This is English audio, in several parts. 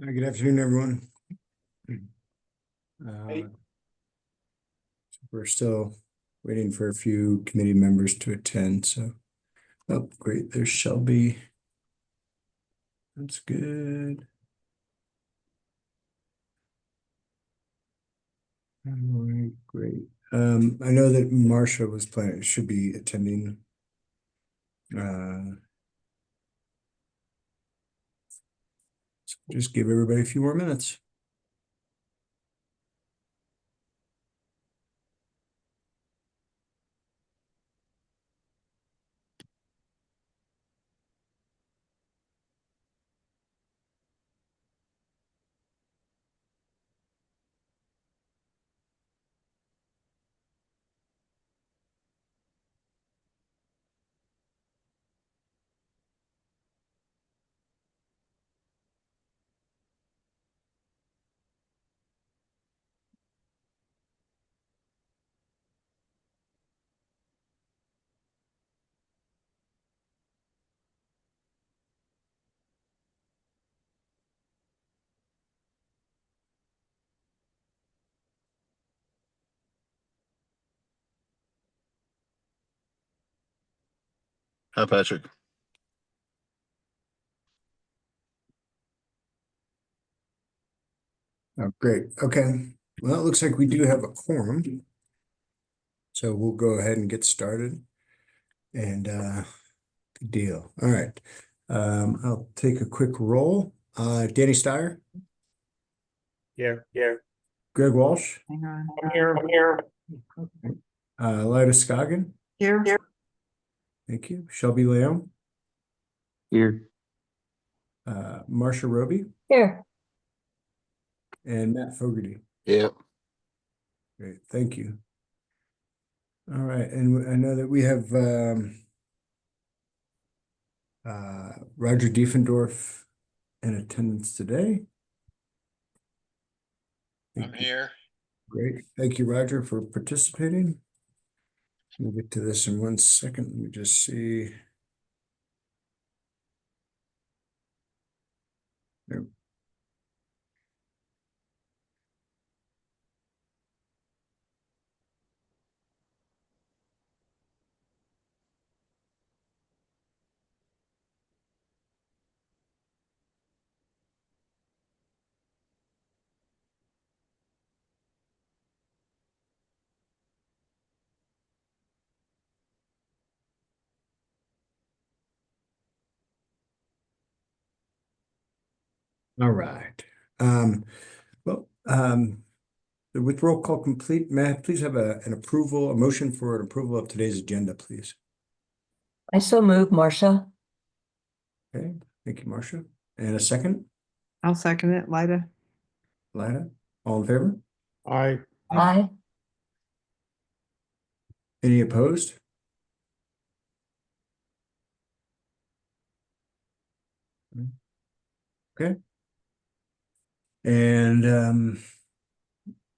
Good afternoon, everyone. Hey. We're still waiting for a few committee members to attend, so, oh, great, there's Shelby. That's good. All right, great. I know that Marcia was planning, should be attending. So just give everybody a few more minutes. Hi, Patrick. Oh, great. Okay. Well, it looks like we do have a quorum. So we'll go ahead and get started. And good deal. All right. I'll take a quick roll. Danny Steyer, Here. Greg Walsh, Hang on. Here. Lyda Scoggin. Here. Thank you. Shelby Leon, Here. Marcia Roby, Here. and Matt Fogarty. Yeah. Great, thank you. All right, and I know that we have Roger Diefendorf in attendance today. I'm here. Great, thank you, Roger, for participating. We'll get to this in 1 second. Let me just see. There. All right. With roll call complete, may I please have a motion for an approval of today's agenda, please? I so move, Marcia. Okay, thank you, Marcia. And a second, I'll second it, Lyda. Lyda, all in favor? Aye. Aye. Any opposed? Okay. And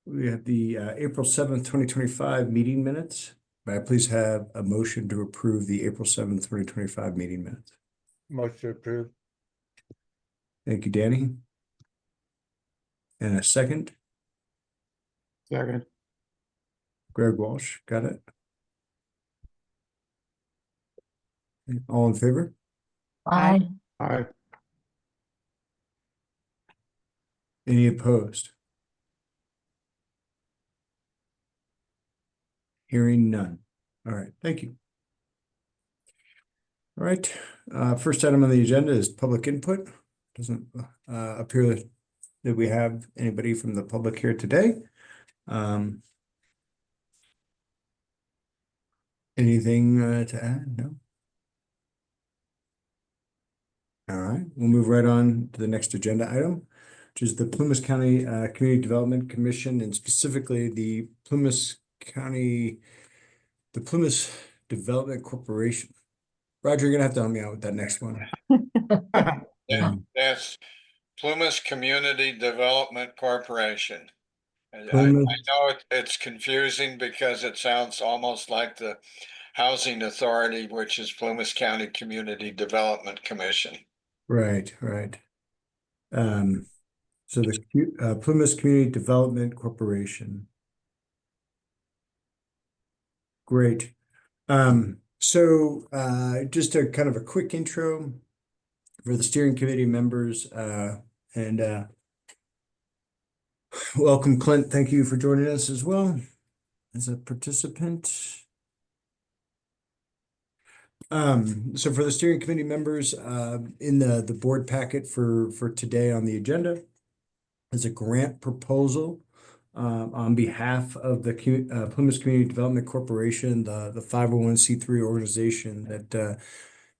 we have the April 7th, 2025 meeting minutes. May I please have a motion to approve the April 7th, 2025 meeting minutes? Motion approved. Thank you, Danny. And a second, Second. Greg Walsh, got it? All in favor? Aye. Aye. Any opposed? Hearing none. All right, thank you. All right, first item on the agenda is public input. Doesn't appear that we have anybody from the public here today. Anything to add? No? All right, we'll move right on to the next agenda item, which is the Plumas County Community Development Commission, and specifically the Plumas Development Corporation. Roger, you're gonna have to help me out with that next one. That's Plumas Community Development Corporation. And I Plumas. know it's confusing because it sounds almost like the Housing Authority, which is Plumas County Community Development Commission. Right. So the Plymouth Community Development Corporation. Great. Just a kind of a quick intro for the steering committee members, and welcome, Clint. Thank you for joining us as well as a participant. So for the steering committee members, in the board packet for today on the agenda is a grant proposal on behalf of the Plymouth Community Development Corporation, the 501c3 organization that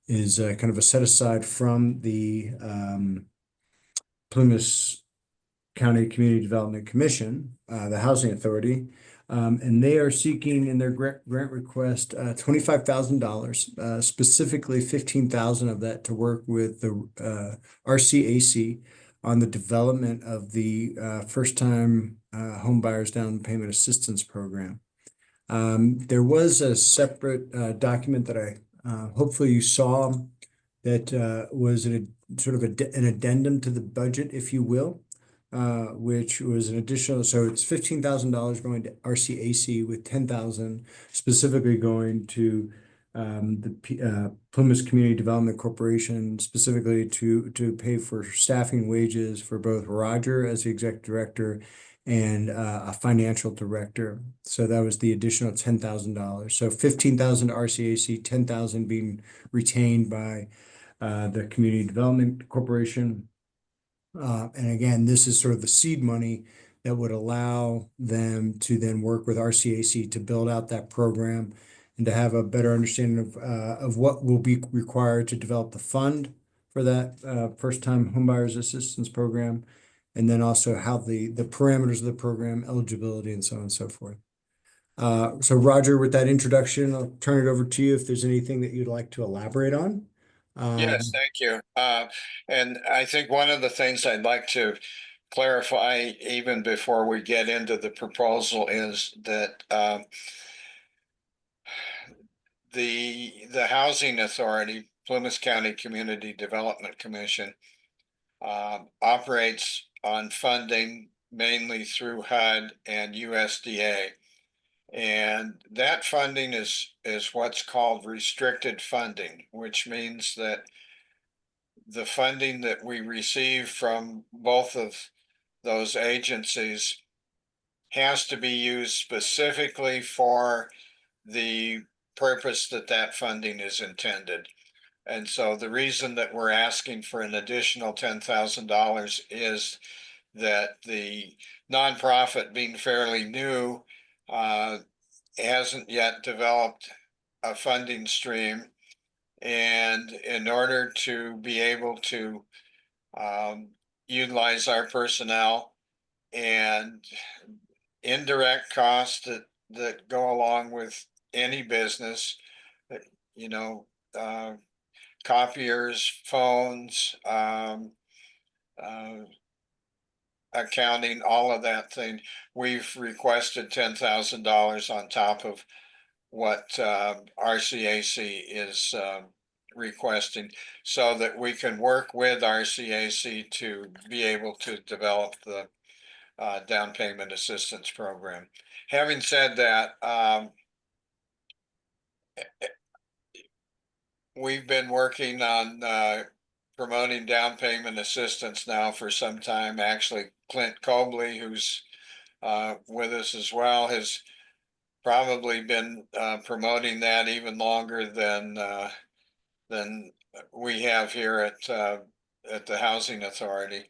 is kind of a set aside from the Plymouth County Community Development Commission, the Housing Authority. And they are seeking in their grant request $25,000, specifically 15,000 of that to work with the RCAC on the development of the first-time home buyers down payment assistance program. There was a separate document that I hopefully you saw that was sort of an addendum to the budget, if you will. Which was an additional, so it's $15,000 going to RCAC with 10,000 specifically going to the Plymouth Community Development Corporation, specifically to pay for staffing wages for both Roger as the executive director and a financial director. So that was the additional $10,000. So 15,000 to RCAC, 10,000 being retained by the Community Development Corporation. And again, this is sort of the seed money that would allow them to then work with RCAC to build out that program and to have a better understanding of what will be required to develop the fund for that first-time homebuyers assistance program, and then also how the parameters of the program, eligibility, and so on and so forth. So Roger, with that introduction, I'll turn it over to you if there's anything that you'd like to elaborate on. Yes, thank you. And I think one of the things I'd like to clarify even before we get into the proposal is that the Housing Authority, Plymouth County Community Development Commission, operates on funding mainly through HUD and USDA. And that funding is what's called restricted funding, which means that the funding that we receive from both of those agencies has to be used specifically for the purpose that that funding is intended. And so the reason that we're asking for an additional $10,000 is that the nonprofit, being fairly new, hasn't yet developed a funding stream. And in order to be able to utilize our personnel and indirect costs that go along with any business, you know, copiers, phones, accounting, all of that thing, we've requested $10,000 on top of what RCAC is requesting, so that we can work with RCAC to be able to develop the down payment assistance program. Having said that, we've been working on promoting down payment assistance now for some time. Actually, Clint Cobley, who's with us as well, has probably been promoting that even longer than we have here at the Housing Authority.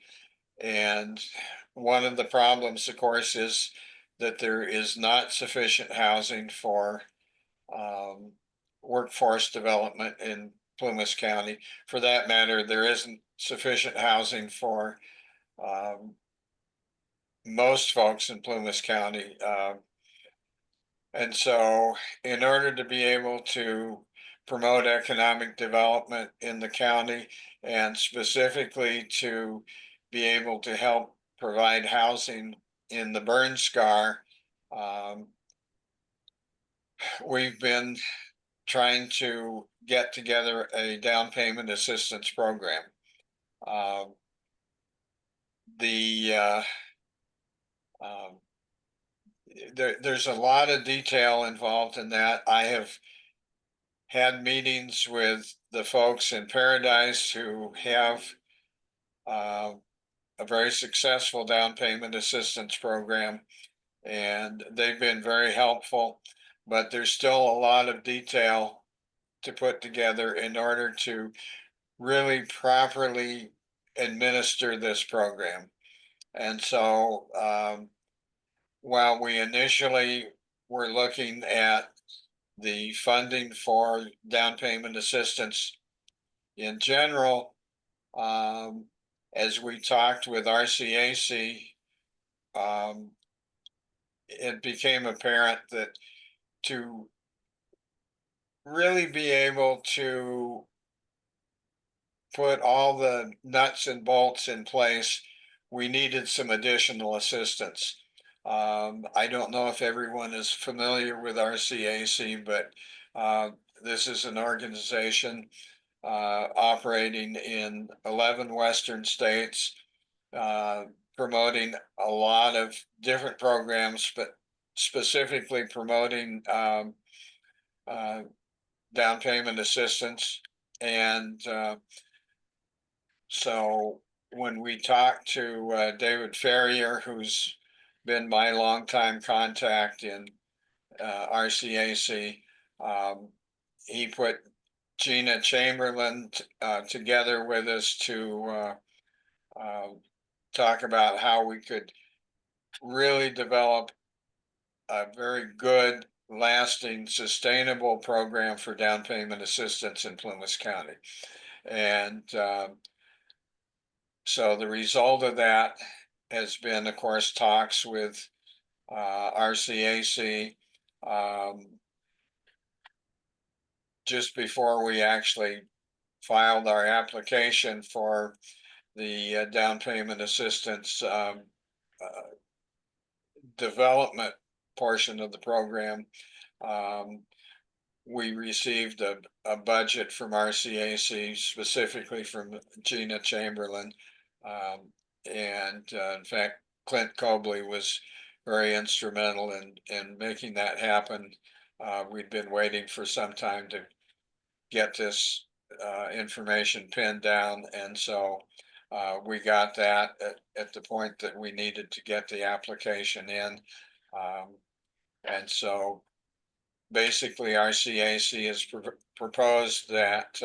And one of the problems, of course, is that there is not sufficient housing for workforce development in Plymouth County. For that matter, there isn't sufficient housing for most folks in Plymouth County. And so in order to be able to promote economic development in the county, and specifically to be able to help provide housing in the burn scar, we've been trying to get together a down payment assistance program. the, there's a lot of detail involved in that. I have had meetings with the folks in Paradise who have a very successful down payment assistance program, and they've been very helpful, but there's still a lot of detail to put together in order to really properly administer this program. And so, while we initially were looking at the funding for down payment assistance in general, as we talked with RCAC, it became apparent that to really be able to put all the nuts and bolts in place, we needed some additional assistance. I don't know if everyone is familiar with RCAC, but this is an organization operating in 11 Western states, promoting a lot of different programs, but specifically promoting down payment assistance. And so when we talked to David Ferrier, who's been my longtime contact in RCAC, he put Gina Chamberlain together with us to talk about how we could really develop a very good, lasting, sustainable program for down payment assistance in Plymouth County. And so the result of that has been, of course, talks with RCAC just before we actually filed our application for the down payment assistance development portion of the program. We received a budget from RCAC, specifically from Gina Chamberlain. And in fact, Clint Cobley was very instrumental in making that happen. We'd been waiting for some time to get this information pinned down, and so we got that at the point that we needed to get the application in. And so basically RCAC has proposed that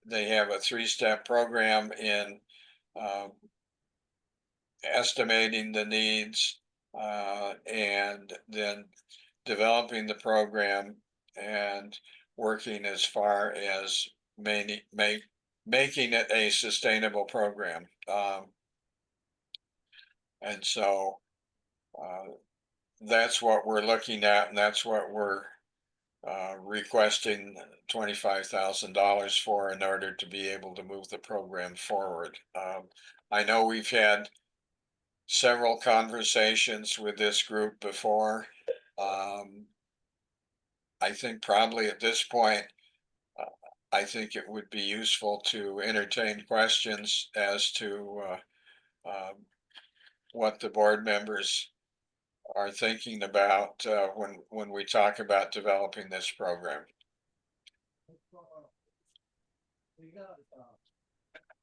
they have a 3-step program in estimating the needs and then developing the program and working as far as making it a sustainable program. And so that's what we're looking at, and that's what we're requesting $25,000 for in order to be able to move the program forward. I know we've had several conversations with this group before. I think probably at this point, I think it would be useful to entertain questions as to what the board members are thinking about when we talk about developing this program.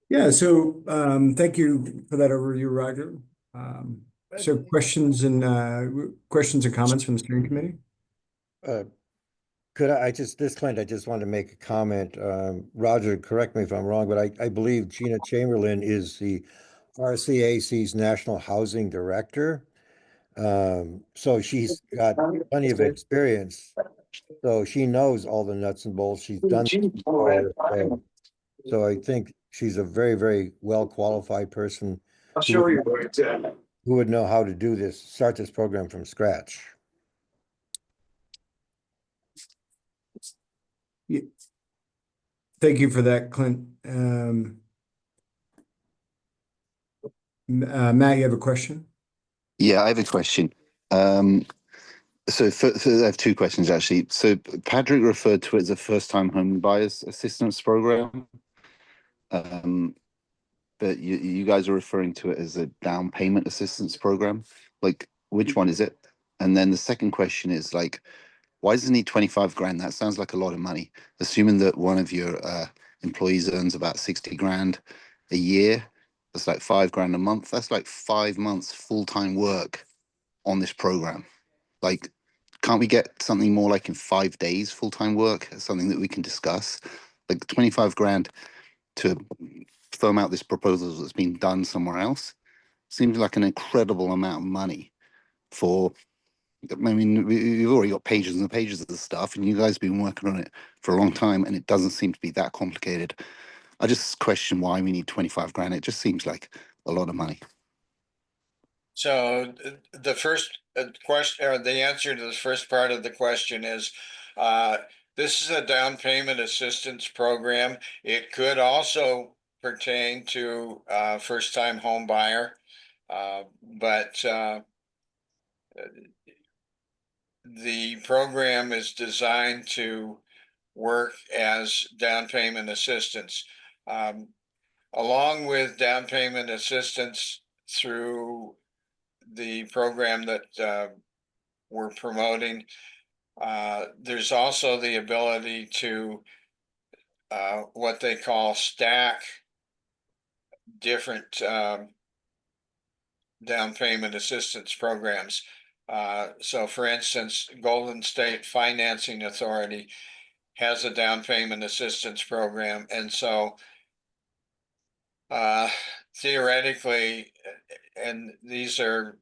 Yeah, so thank you for that overview, Roger. So questions and comments from the steering committee? Could I just, this Clint, I just wanted to make a comment. Roger, correct me if I'm wrong, but I believe Gina Chamberlain is the RCAC's National Housing Director. So she's got plenty of experience. So she knows all the nuts and bolts. She's done this before. So I think she's a very, very well qualified person who would know how to do this, start this program from scratch. Yeah. Thank you for that, Clint. Matt, you have a question? Yeah, I have a question. So I have 2 questions actually. So Patrick referred to it as a first-time home buyers assistance program. but you guys are referring to it as a down payment assistance program. Like, which one is it? And then the second question is like, why does it need 25 grand? That sounds like a lot of money. Assuming that one of your employees earns about 60 grand a year, that's like 5 grand a month. That's like 5 months full-time work on this program. Like, can't we get something more like in 5 days full-time work? Something that we can discuss. Like 25 grand to firm out this proposal that's been done somewhere else seems like an incredible amount of money for. I mean, we've already got pages and pages of the stuff, and you guys have been working on it for a long time, and it doesn't seem to be that complicated. I just question why we need 25 grand. It just seems like a lot of money. So the first question, or the answer to the first part of the question is, this is a down payment assistance program. It could also pertain to first-time home buyer, but the program is designed to work as down payment assistance. Along with down payment assistance through the program that we're promoting, there's also the ability to what they call stack different down payment assistance programs. So for instance, Golden State Financing Authority has a down payment assistance program. And so theoretically, and these are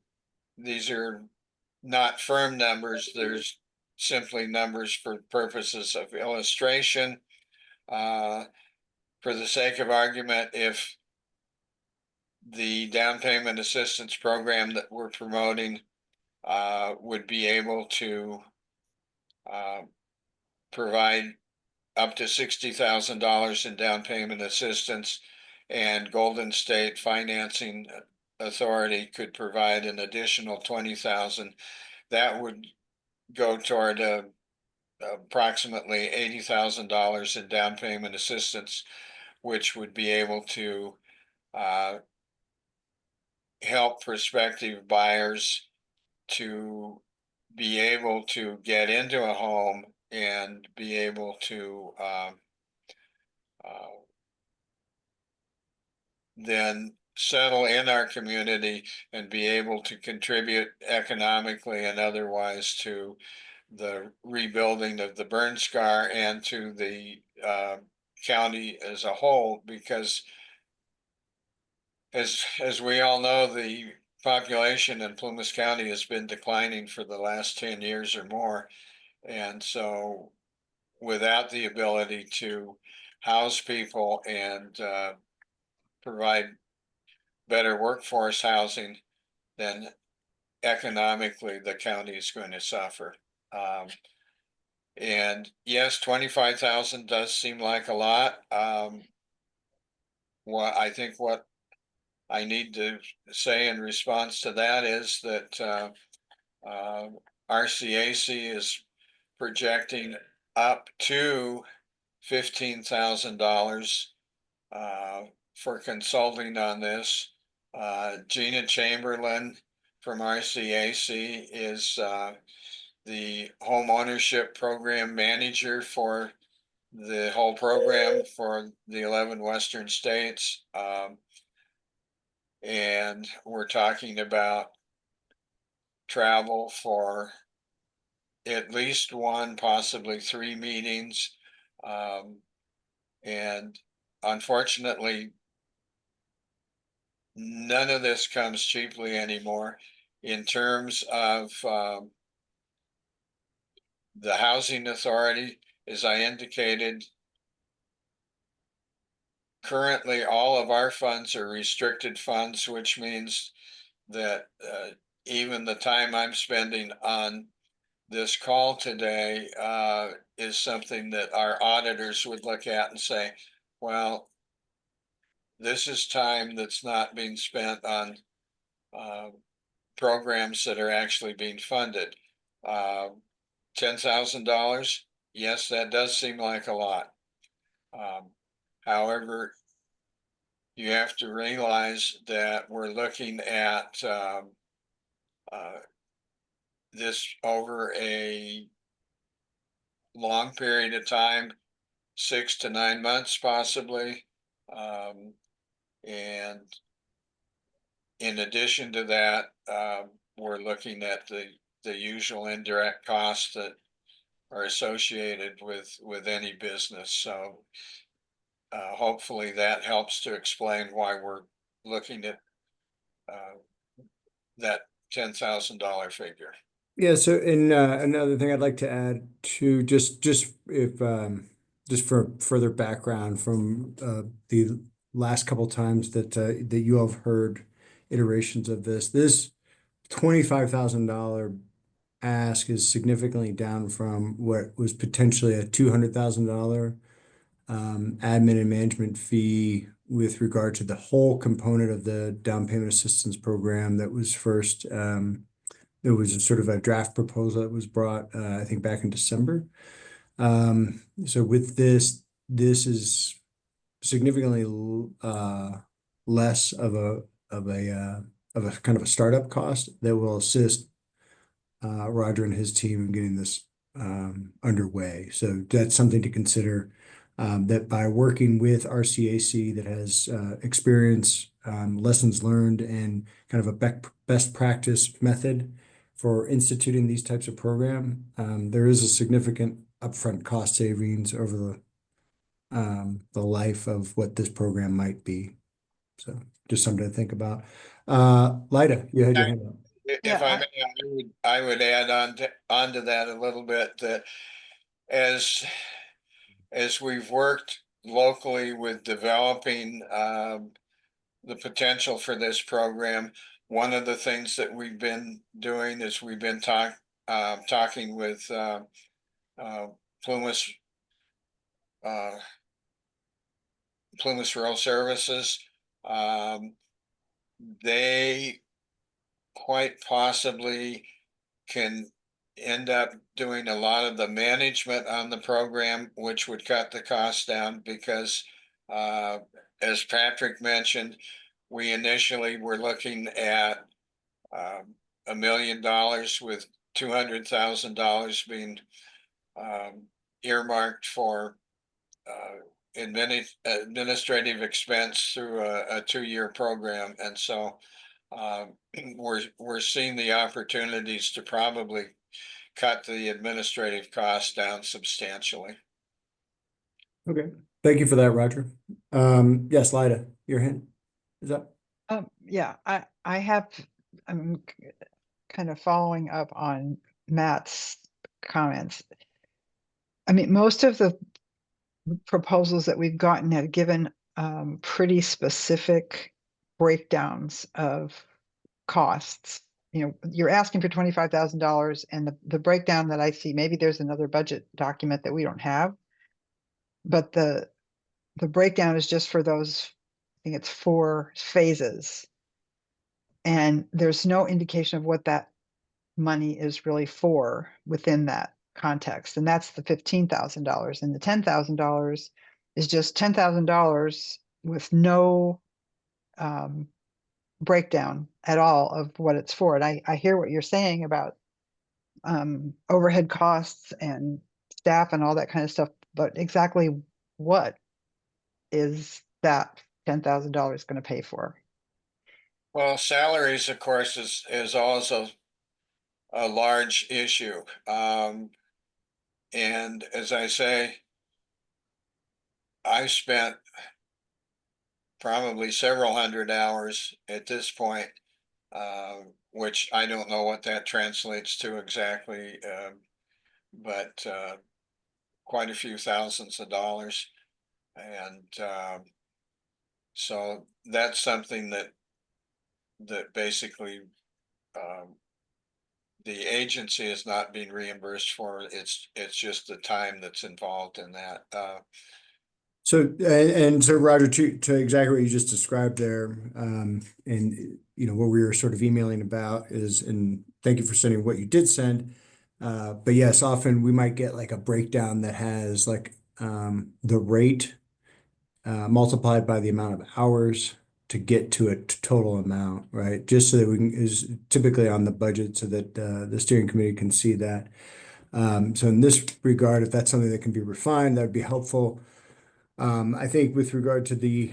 not firm numbers, there's simply numbers for purposes of illustration. For the sake of argument, if the down payment assistance program that we're promoting would be able to provide up to $60,000 in down payment assistance, and Golden State Financing Authority could provide an additional 20,000, that would go toward approximately $80,000 in down payment assistance, which would be able to help prospective buyers to be able to get into a home and be able to then settle in our community and be able to contribute economically and otherwise to the rebuilding of the burn scar and to the county as a whole, because as we all know, the population in Plumas County has been declining for the last 10 years or more. And so without the ability to house people and provide better workforce housing, then economically the county is going to suffer. And yes, 25,000 does seem like a lot. I think what I need to say in response to that is that RCAC is projecting up to $15,000 for consulting on this. Gina Chamberlain from RCAC is the home ownership program manager for the whole program for the 11 Western states. And we're talking about travel for at least one, possibly 3 meetings. And unfortunately, none of this comes cheaply anymore. In terms of the housing authority, as I indicated, currently all of our funds are restricted funds, which means that even the time I'm spending on this call today is something that our auditors would look at and say, well, this is time that's not being spent on programs that are actually being funded. $10,000, yes, that does seem like a lot. However, you have to realize that we're looking at this over a long period of time, 6 to 9 months possibly. And in addition to that, we're looking at the usual indirect costs that are associated with any business. So hopefully that helps to explain why we're looking at that $10,000 figure. Yeah, so and another thing I'd like to add to just if just for further background from the last couple times that you all have heard iterations of this $25,000 ask is significantly down from what was potentially a $200,000 admin and management fee with regard to the whole component of the down payment assistance program that was first there was sort of a draft proposal that was brought, I think back in December. So with this is significantly less of a kind of a startup cost that will assist Roger and his team in getting this underway. So that's something to consider. That by working with RCAC that has experience, lessons learned, and kind of a best practice method for instituting these types of program, there is a significant upfront cost savings over the life of what this program might be. So just something to think about. Lida, you had your hand up. If Yeah, I may, I would add onto that a little bit that as we've worked locally with developing the potential for this program, one of the things that we've been doing is we've been talking with Plymouth Rural Services. They quite possibly can end up doing a lot of the management on the program, which would cut the cost down because, as Patrick mentioned, we initially were looking at $1 million with $200,000 being earmarked for administrative expense through a 2-year program. And so we're seeing the opportunities to probably cut the administrative costs down substantially. Okay, thank you for that, Roger. Yes, Lida, your hand is up. Yeah, I'm kind of following up on Matt's comments. I mean, most of the proposals that we've gotten have given pretty specific breakdowns of costs. You know, you're asking for $25,000, and the breakdown that I see, maybe there's another budget document that we don't have, but the breakdown is just for those, I think it's 4 phases. And there's no indication of what that money is really for within that context. And that's the $15,000. And the $10,000 is just $10,000 with no breakdown at all of what it's for. And I hear what you're saying about overhead costs and staff and all that kind of stuff, but exactly what is that $10,000 going to pay for? Well, salaries, of course, is also a large issue. And as I say, I've spent probably several hundred hours at this point, which I don't know what that translates to exactly, but quite a few thousands of dollars. And so that's something that basically the agency is not being reimbursed for. It's just the time that's involved in that. So and so Roger, to exactly what you just described there, and you know what we were sort of emailing about is, and thank you for sending what you did send. But yes, often we might get like a breakdown that has like the rate multiplied by the amount of hours to get to a total amount, right? Just so that we can, is typically on the budget so that the steering committee can see that. So in this regard, if that's something that can be refined, that'd be helpful. I think with regard to the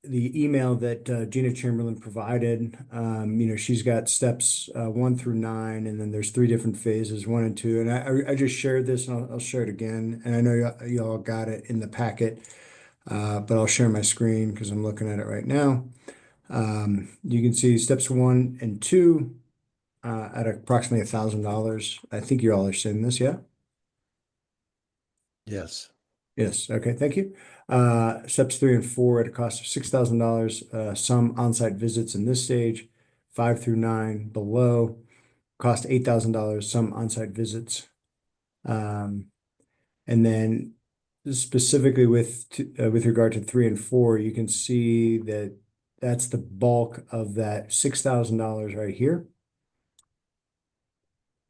email that Gina Chamberlain provided, she's got steps 1 through 9, and then there's 3 different phases, 1 and 2. And I just shared this, and I'll share it again. And I know you all got it in the packet, but I'll share my screen because I'm looking at it right now. You can see steps 1 and 2 at approximately $1,000. I think you all are seeing this, yeah? Yes. Yes, okay, thank you. Steps 3 and 4 at a cost of $6,000. Some on-site visits in this stage, 5 through 9 below, cost $8,000. Some on-site visits, and then specifically with regard to 3 and 4, you can see that that's the bulk of that $6,000 right here,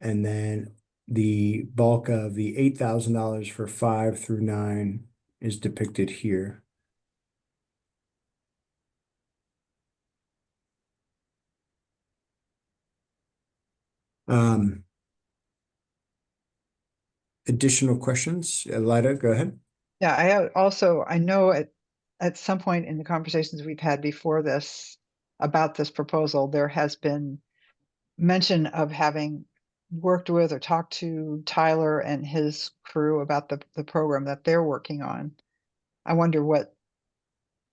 and then the bulk of the $8,000 for 5 through 9 is depicted here. Additional questions? Lida, go ahead. Yeah, I know at some point in the conversations we've had before this about this proposal, there has been mention of having worked with or talked to Tyler and his crew about the program that they're working on. I wonder what,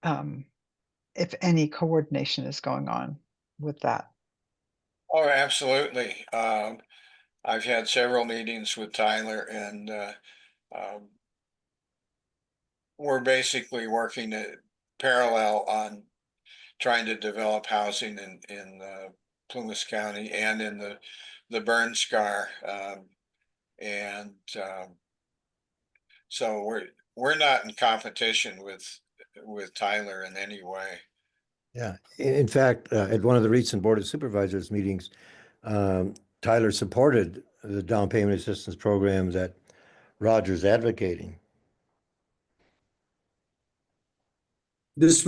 if any coordination is going on with that. Oh, absolutely. I've had several meetings with Tyler, and we're basically working parallel on trying to develop housing in Plumas County and in the burn scar. And so we're not in competition with Tyler in any way. Yeah. In fact, at one of the recent Board of Supervisors meetings, Tyler supported the down payment assistance program that Roger's advocating. This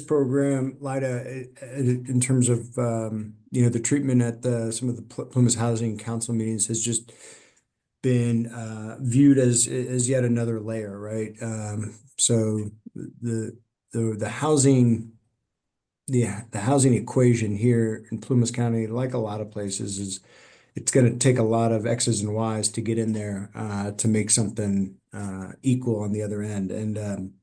program, Lida, in terms of the treatment at some of the Plymouth Housing Council meetings has just been viewed as yet another layer, right? So the housing equation here in Plumas County, like a lot of places, is it's going to take a lot of X's and Y's to get in there to make something equal on the other end. And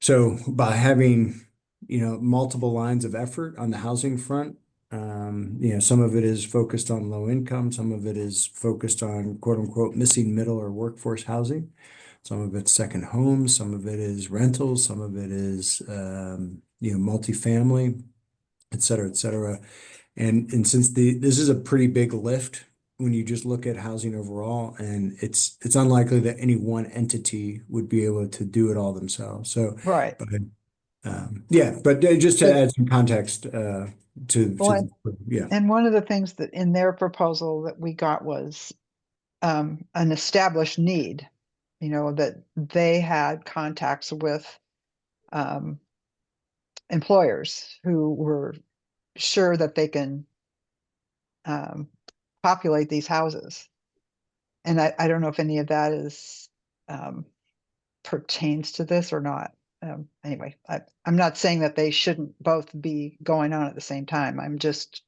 so by having, multiple lines of effort on the housing front, some of it is focused on low income, some of it is focused on quote unquote missing middle or workforce housing. Some of it's second homes, some of it is rentals, some of it is, multifamily, et cetera, et cetera. And since this is a pretty big lift when you just look at housing overall, and it's unlikely that any one entity would be able to do it all themselves. So, Right. but just to add some context yeah. And one of the things that in their proposal that we got was an established need, that they had contacts with employers who were sure that they can populate these houses. And I don't know if any of that is pertains to this or not. Anyway, I'm not saying that they shouldn't both be going on at the same time. I'm just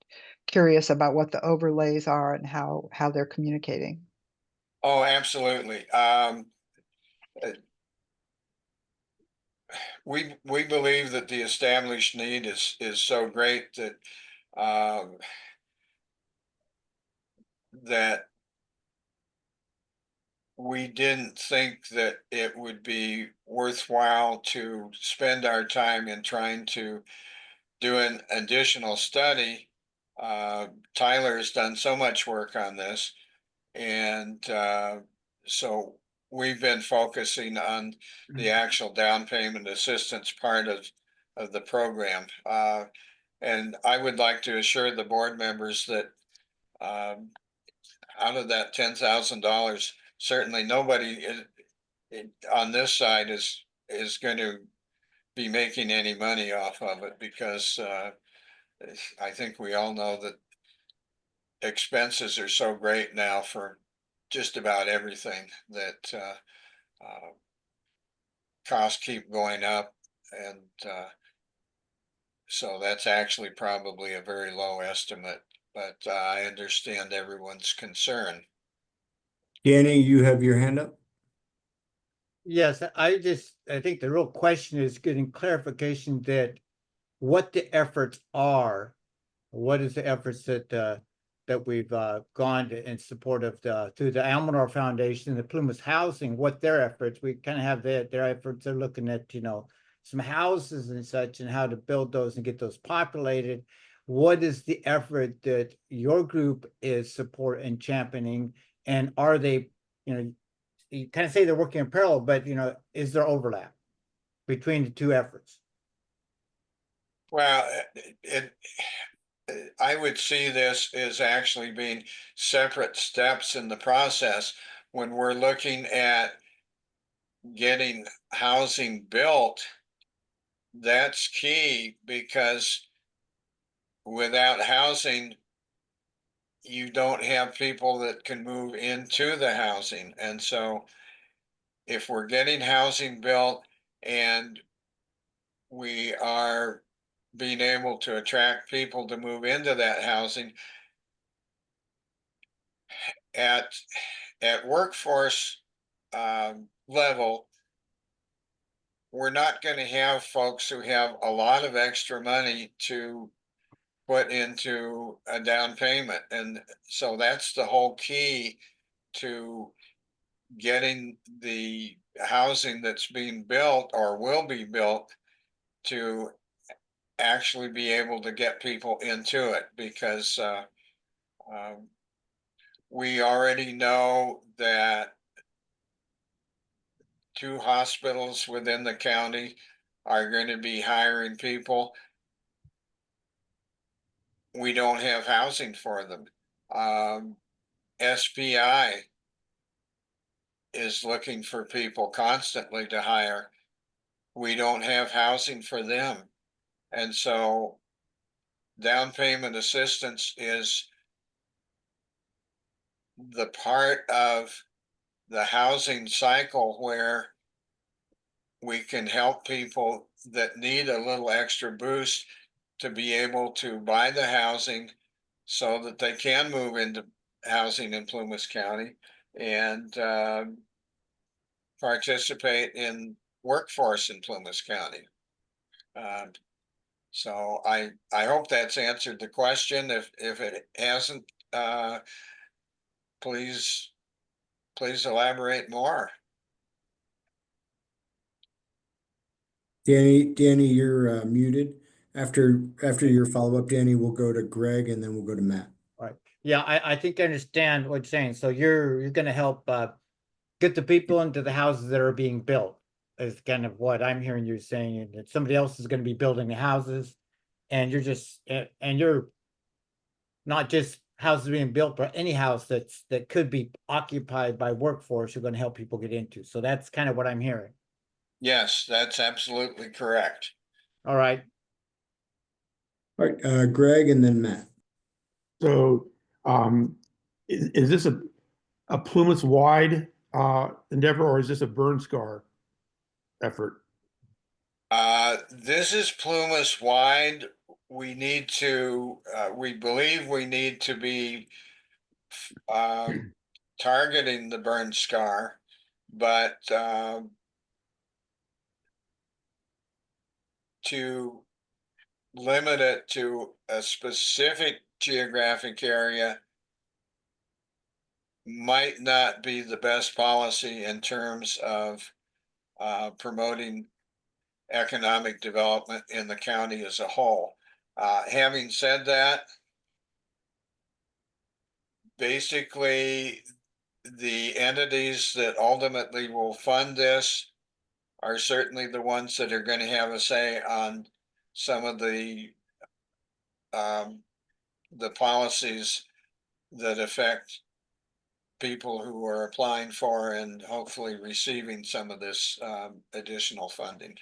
curious about what the overlays are and how they're communicating. Oh, absolutely. We believe that the established need is so great that that we didn't think that it would be worthwhile to spend our time in trying to do an additional study. Tyler's done so much work on this, and so we've been focusing on the actual down payment assistance part of the program. And I would like to assure the board members that out of that $10,000, certainly nobody on this side is going to be making any money off of it because I think we all know that expenses are so great now for just about everything that costs keep going up, and so that's actually probably a very low estimate, but I understand everyone's concern. Danny, you have your hand up? Yes, I think the real question is getting clarification that what the efforts are. What is the efforts that we've gone to in support of through the Almanor Foundation, the Plumas Housing, what their efforts, we kind of have their efforts. They're looking at, some houses and such and how to build those and get those populated. What is the effort that your group is support and championing? And are they, you kind of say they're working in parallel, but is there overlap between the two efforts? Well, I would see this as actually being separate steps in the process. When we're looking at getting housing built, that's key, because without housing, you don't have people that can move into the housing. And so if we're getting housing built and we are being able to attract people to move into that housing at workforce level, we're not going to have folks who have a lot of extra money to put into a down payment. And so that's the whole key to getting the housing that's being built or will be built to actually be able to get people into it, because we already know that 2 hospitals within the county are going to be hiring people. We don't have housing for them. SPI is looking for people constantly to hire. We don't have housing for them. And so down payment assistance is the part of the housing cycle where we can help people that need a little extra boost to be able to buy the housing so that they can move into housing in Plumas County and participate in workforce in Plumas County. So I hope that's answered the question. If it hasn't, please elaborate more. Danny, you're muted. After your follow-up, Danny, we'll go to Greg and then we'll go to Matt. Right. Yeah, I think I understand what you're saying. So you're going to help get the people into the houses that are being built, is kind of what I'm hearing you saying, and that somebody else is going to be building the houses, and you're not just houses being built, but any house that could be occupied by workforce, you're going to help people get into. So that's kind of what I'm hearing. Yes, that's absolutely correct. All right. All right, Greg and then Matt. So, is this a Plumas wide endeavor, or is this a burn scar effort? This is Plumas wide. We need to, we believe we need to be targeting the burn scar, but to limit it to a specific geographic area might not be the best policy in terms of promoting economic development in the county as a whole. Having said that, basically the entities that ultimately will fund this are certainly the ones that are going to have a say on some of the policies that affect people who are applying for and hopefully receiving some of this additional funding.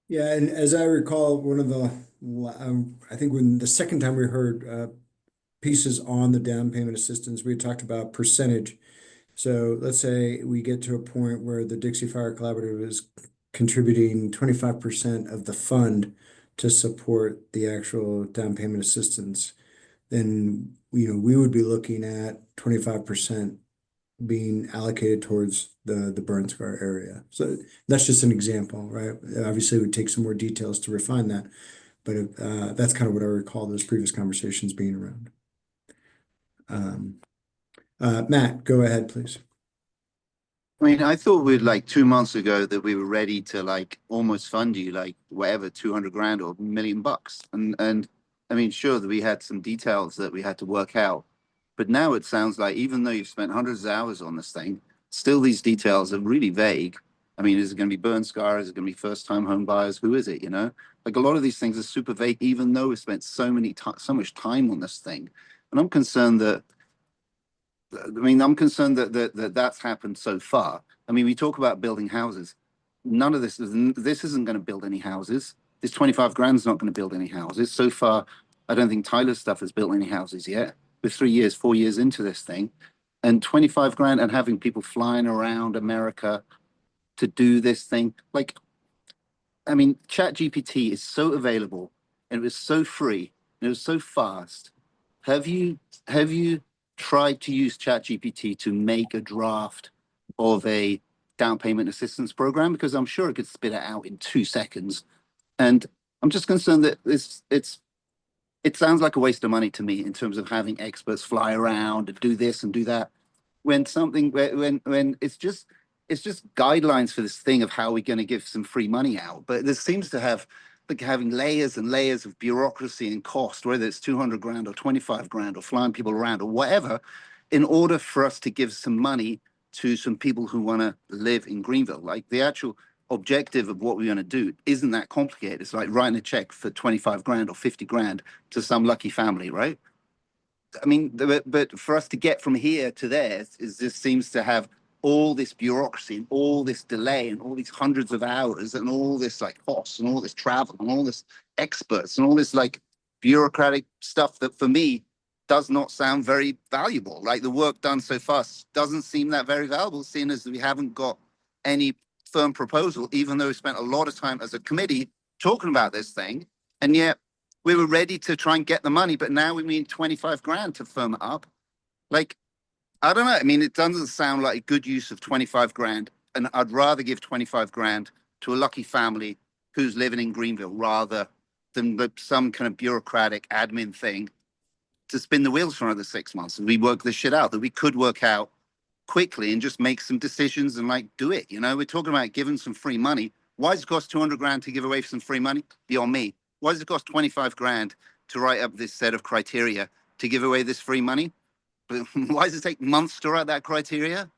Yeah, and as I recall, one of the, I think when the second time we heard pieces on the down payment assistance, we talked about percentage. So let's say we get to a point where the Dixie Fire Collaborative is contributing 25% of the fund to support the actual down payment assistance, then we would be looking at 25% being allocated towards the burn scar area. So that's just an example, right? Obviously, it would take some more details to refine that, but that's kind of what I recall those previous conversations being around. Matt, go ahead, please. I mean, I thought we'd like 2 months ago that we were ready to like almost fund you like whatever, 200 grand or $1 million. And I mean, sure that we had some details that we had to work out, but now it sounds like even though you've spent hundreds of hours on this thing, still these details are really vague. I mean, is it going to be burn scar? Is it going to be first time home buyers? Who is it? Like a lot of these things are super vague, even though we spent so much time on this thing. And I'm concerned that that's happened so far. I mean, we talk about building houses. None of this isn't going to build any houses. This 25 grand is not going to build any houses. So far, I don't think Tyler's stuff has built any houses yet. We're 3 years, 4 years into this thing. And 25 grand and having people flying around America to do this thing. Like, I mean, ChatGPT is so available and it was so free and it was so fast. Have you tried to use ChatGPT to make a draft of a down payment assistance program? Because I'm sure it could spit it out in 2 seconds. And I'm just concerned that it sounds like a waste of money to me in terms of having experts fly around and do this and do that. When it's just guidelines for this thing of how we're going to give some free money out. But this seems to have like having layers and layers of bureaucracy and cost, whether it's 200 grand or 25 grand or flying people around or whatever, in order for us to give some money to some people who want to live in Greenville. Like the actual objective of what we're going to do isn't that complicated. It's like writing a check for 25 grand or 50 grand to some lucky family, right? I mean, but for us to get from here to there is just seems to have all this bureaucracy and all this delay and all these hundreds of hours and all this like costs and all this travel and all this experts and all this like bureaucratic stuff that for me does not sound very valuable. Like the work done so far doesn't seem that very valuable, seeing as we haven't got any firm proposal, even though we spent a lot of time as a committee talking about this thing. And yet we were ready to try and get the money, but now we need 25 grand to firm it up. Like, I don't know. I mean, it doesn't sound like a good use of 25 grand. And I'd rather give 25 grand to a lucky family who's living in Greenville rather than some kind of bureaucratic admin thing to spin the wheels for another 6 months. And we work this shit out that we could work out quickly and just make some decisions and like do it. We're talking about giving some free money. Why does it cost 200 grand to give away some free money? Beyond me. Why does it cost 25 grand to write up this set of criteria to give away this free money? But why does it take months to write that criteria?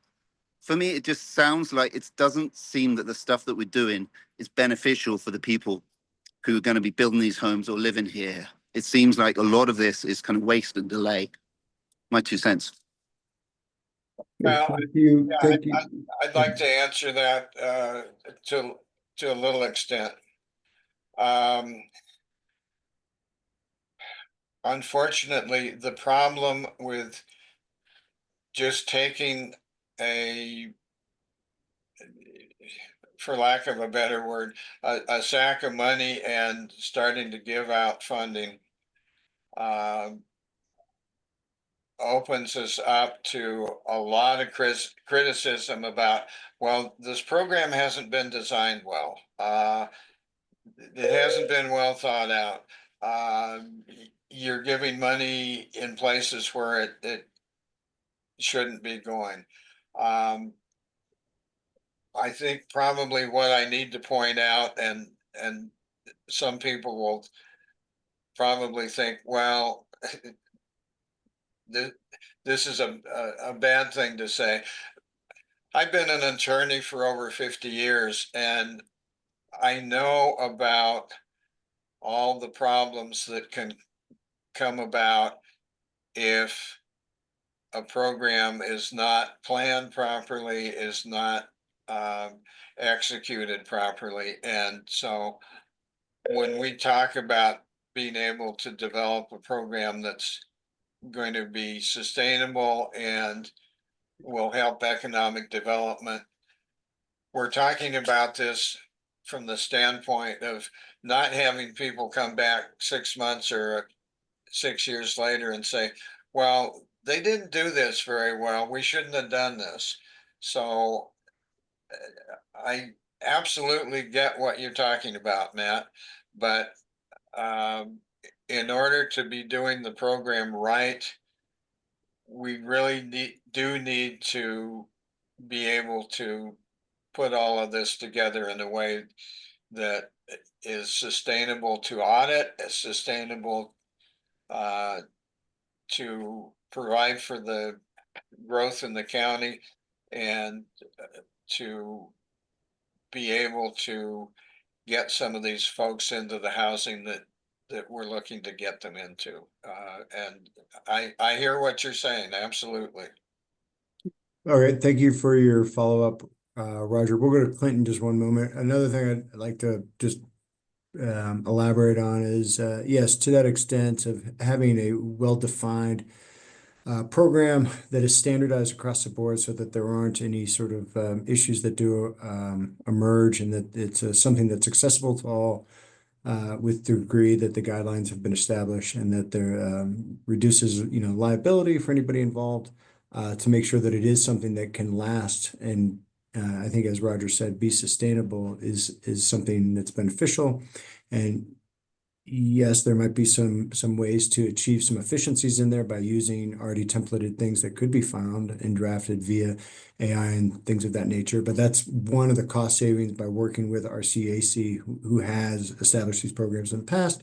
For me, it just sounds like it doesn't seem that the stuff that we're doing is beneficial for the people who are going to be building these homes or living here. It seems like a lot of this is kind of waste and delay. My 2 cents. Well, Thank you. yeah, Thank you. I'd like to answer that to a little extent. Unfortunately, the problem with just taking for lack of a better word, a sack of money and starting to give out funding opens us up to a lot of criticism about, well, this program hasn't been designed well. It hasn't been well thought out. You're giving money in places where it shouldn't be going. I think probably what I need to point out, and some people will probably think, well, this is a bad thing to say. I've been an attorney for over 50 years, and I know about all the problems that can come about if a program is not planned properly, is not executed properly. And so when we talk about being able to develop a program that's going to be sustainable and will help economic development, we're talking about this from the standpoint of not having people come back 6 months or 6 years later and say, well, they didn't do this very well. We shouldn't have done this. So I absolutely get what you're talking about, Matt, but in order to be doing the program right, we really do need to be able to put all of this together in a way that is sustainable to audit, is sustainable to provide for the growth in the county, and to be able to get some of these folks into the housing that we're looking to get them into. And I hear what you're saying, absolutely. All right, thank you for your follow-up, Roger. We'll go to Clinton just one moment. Another thing I'd like to just elaborate on is, yes, to that extent of having a well-defined program that is standardized across the board so that there aren't any sort of issues that do emerge, and that it's something that's accessible to all with the degree that the guidelines have been established, and that there reduces, liability for anybody involved, to make sure that it is something that can last. And I think, as Roger said, be sustainable is something that's beneficial. And yes, there might be some ways to achieve some efficiencies in there by using already templated things that could be found and drafted via AI and things of that nature. But that's one of the cost savings by working with our CAC, who has established these programs in the past,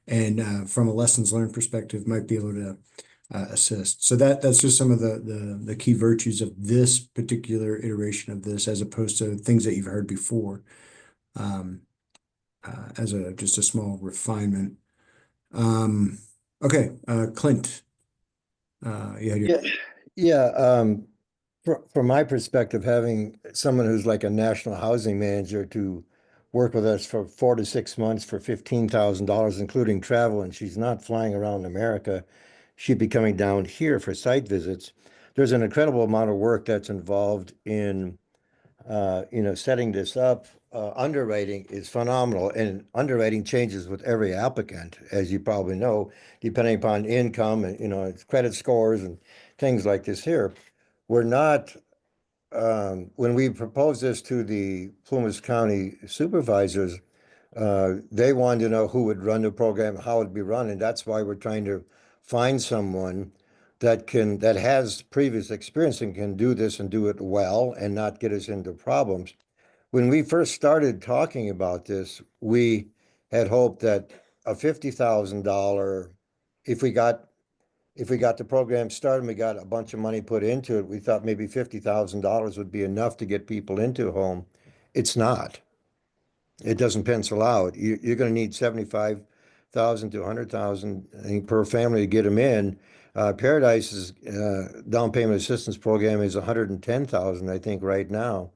and from a lessons learned perspective, might be able to assist. So that's just some of the key virtues of this particular iteration of this, as opposed to things that you've heard before. As just a small refinement. Okay, Clint. From my perspective, having someone who's like a national housing manager to work with us for 4 to 6 months for $15,000, including travel, and she's not flying around America, she'd be coming down here for site visits. There's an incredible amount of work that's involved in setting this up. Underwriting is phenomenal, and underwriting changes with every applicant, as you probably know, depending upon income and credit scores and things like this here. We're not, when we proposed this to the Plumas County supervisors, they wanted to know who would run the program, how it'd be run, and that's why we're trying to find someone that has previous experience and can do this and do it well and not get us into problems. When we first started talking about this, we had hoped that a $50,000, if we got the program started and we got a bunch of money put into it, we thought maybe $50,000 would be enough to get people into a home. It's not. It doesn't pencil out. You're going to need 75,000 to 100,000 per family to get them in. Paradise's down payment assistance program is 110,000, I think, right now.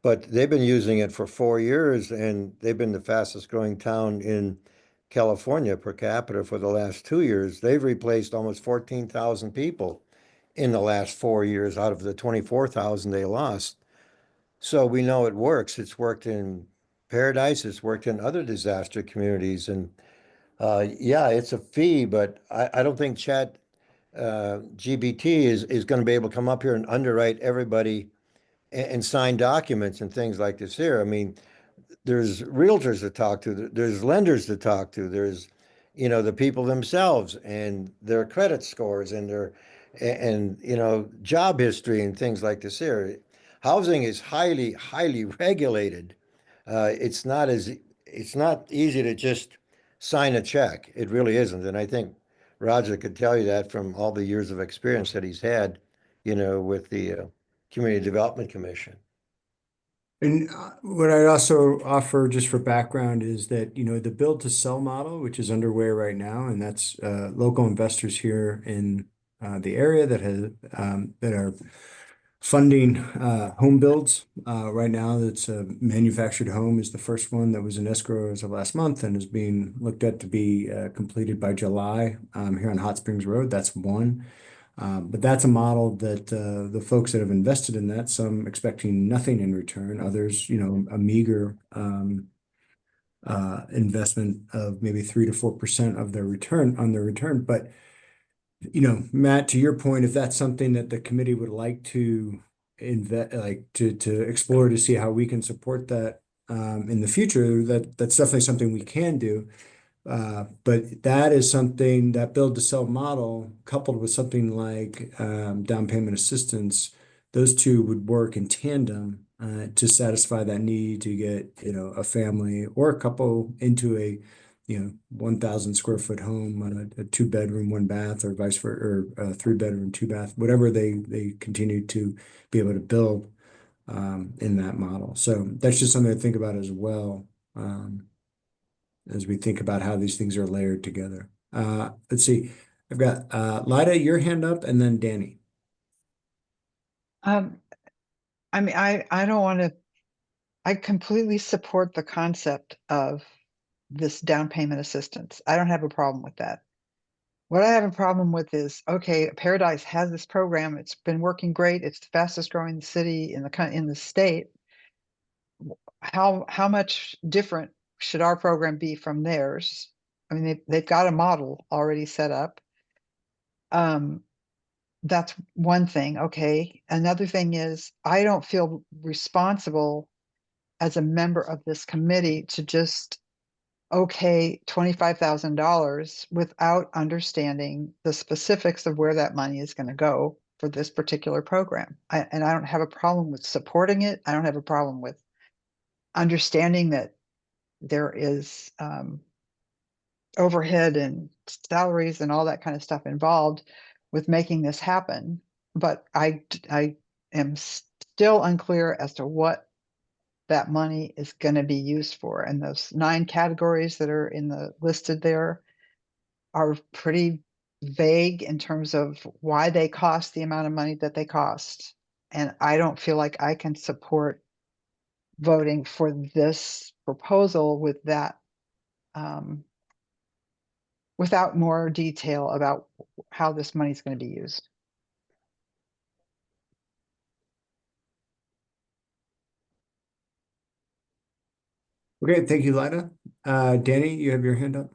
But they've been using it for 4 years, and they've been the fastest growing town in California per capita for the last 2 years. They've replaced almost 14,000 people in the last 4 years out of the 24,000 they lost. So we know it works. It's worked in Paradise. It's worked in other disaster communities. And yeah, it's a fee, but I don't think Chat GBT is going to be able to come up here and underwrite everybody and sign documents and things like this here. I mean, there's realtors to talk to, there's lenders to talk to, there's, the people themselves and their credit scores and job history and things like this here. Housing is highly, highly regulated. It's not easy to just sign a check. It really isn't. And I think Roger could tell you that from all the years of experience that he's had, with the Community Development Commission. And what I'd also offer, just for background, is that, the build to sell model, which is underway right now, and that's local investors here in the area that has that are funding home builds. Right now, that's a manufactured home is the first one that was in escrow as of last month and is being looked at to be completed by July here on Hot Springs Road. That's one. But that's a model that the folks that have invested in that, some expecting nothing in return, others, a meager investment of maybe 3 to 4% of their return on their return. But Matt, to your point, if that's something that the committee would like to invest, like to explore to see how we can support that in the future, that's definitely something we can do. But that is something that build to sell model coupled with something like down payment assistance, those two would work in tandem to satisfy that need to get, a family or a couple into a 1,000 square foot home, a 2-bedroom, 1 bath, or vice versa, or a 3-bedroom, 2 bath, whatever they continue to be able to build in that model. So that's just something to think about as well. As we think about how these things are layered together. Let's see. I've got Lida, your hand up, and then Danny. I mean, I don't want to, I completely support the concept of this down payment assistance. I don't have a problem with that. What I have a problem with is, okay, Paradise has this program. It's been working great. It's the fastest growing city in the state. How much different should our program be from theirs? I mean, they've got a model already set up. That's one thing. Okay. Another thing is I don't feel responsible as a member of this committee to just $25,000 without understanding the specifics of where that money is going to go for this particular program. And I don't have a problem with supporting it. I don't have a problem with understanding that there is overhead and salaries and all that kind of stuff involved with making this happen. But I am still unclear as to what that money is going to be used for. And those 9 categories that are listed there are pretty vague in terms of why they cost the amount of money that they cost. And I don't feel like I can support voting for this proposal with that, without more detail about how this money is going to be used. Okay, thank you, Lida. Danny, you have your hand up.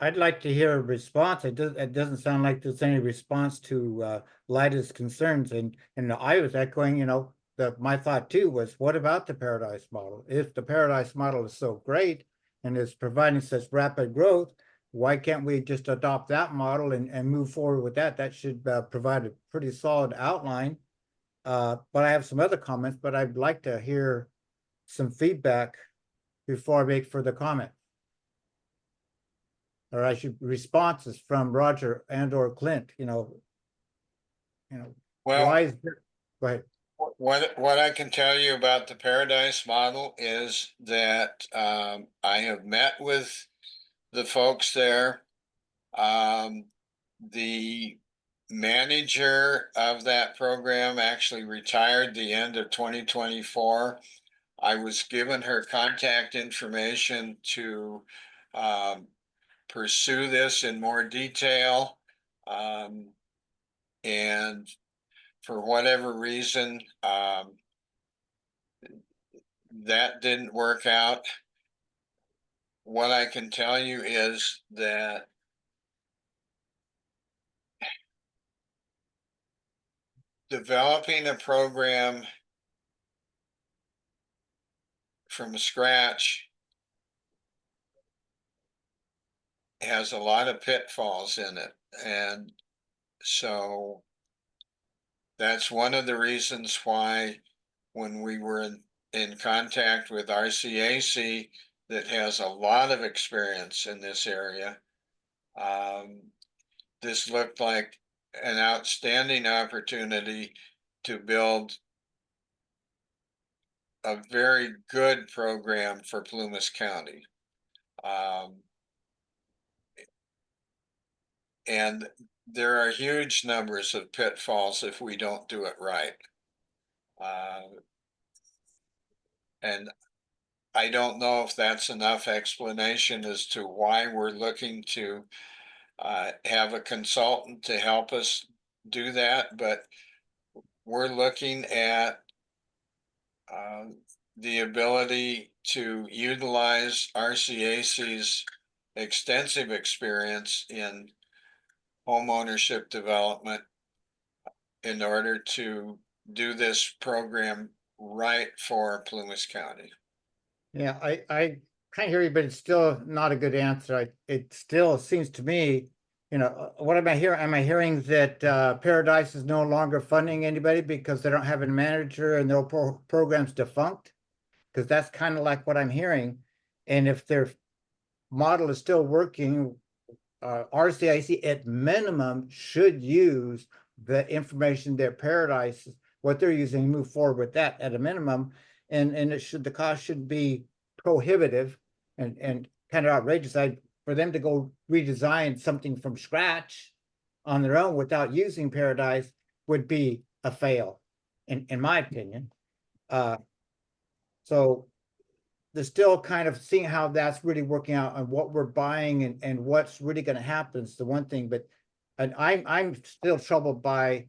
I'd like to hear a response. It doesn't sound like there's any response to Lida's concerns. And I was echoing, my thought too was, what about the Paradise model? If the Paradise model is so great and is providing such rapid growth, why can't we just adopt that model and move forward with that? That should provide a pretty solid outline. But I have some other comments, but I'd like to hear some feedback before I make further comment. Or I should responses from Roger and or Clint, Well, why is there, go ahead. What I can tell you about the Paradise model is that I have met with the folks there. The manager of that program actually retired the end of 2024. I was given her contact information to pursue this in more detail. And for whatever reason, that didn't work out. What I can tell you is that developing a program from scratch has a lot of pitfalls in it. And so that's one of the reasons why when we were in contact with RCAC that has a lot of experience in this area, this looked like an outstanding opportunity to build a very good program for Plumas County. And there are huge numbers of pitfalls if we don't do it right. And I don't know if that's enough explanation as to why we're looking to have a consultant to help us do that, but we're looking at the ability to utilize RCAC's extensive experience in homeownership development in order to do this program right for Plumas County. Yeah, I kind of hear you, but it's still not a good answer. It still seems to me, what am I hearing? Am I hearing that Paradise is no longer funding anybody because they don't have a manager and their program's defunct? Because that's kind of like what I'm hearing. And if their model is still working, RCIC at minimum should use the information that Paradise, what they're using, move forward with that at a minimum. And the cost should be prohibitive and kind of outrageous. For them to go redesign something from scratch on their own without using Paradise would be a fail, in my opinion. So they're still kind of seeing how that's really working out and what we're buying and what's really going to happen is the one thing. But and I'm still troubled by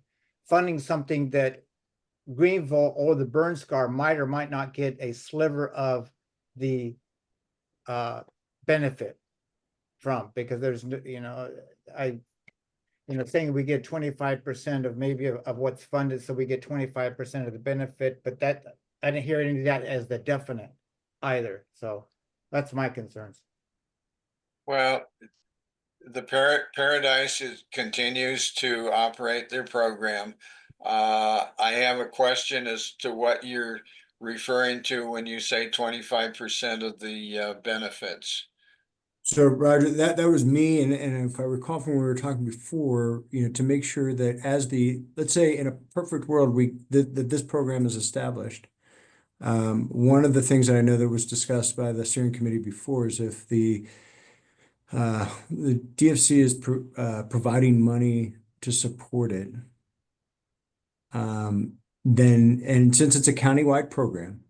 funding something that Greenville or the burn scar might or might not get a sliver of the benefit from, because there's saying we get 25% of maybe of what's funded, so we get 25% of the benefit, but that I didn't hear any of that as the definite either. So that's my concerns. Well, the Paradise continues to operate their program. I have a question as to what you're referring to when you say 25% of the benefits. So Roger, that was me, and if I recall from when we were talking before, to make sure that let's say in a perfect world, that this program is established. One of the things that I know that was discussed by the steering committee before is if the DFC is providing money to support it, then, and since it's a countywide program,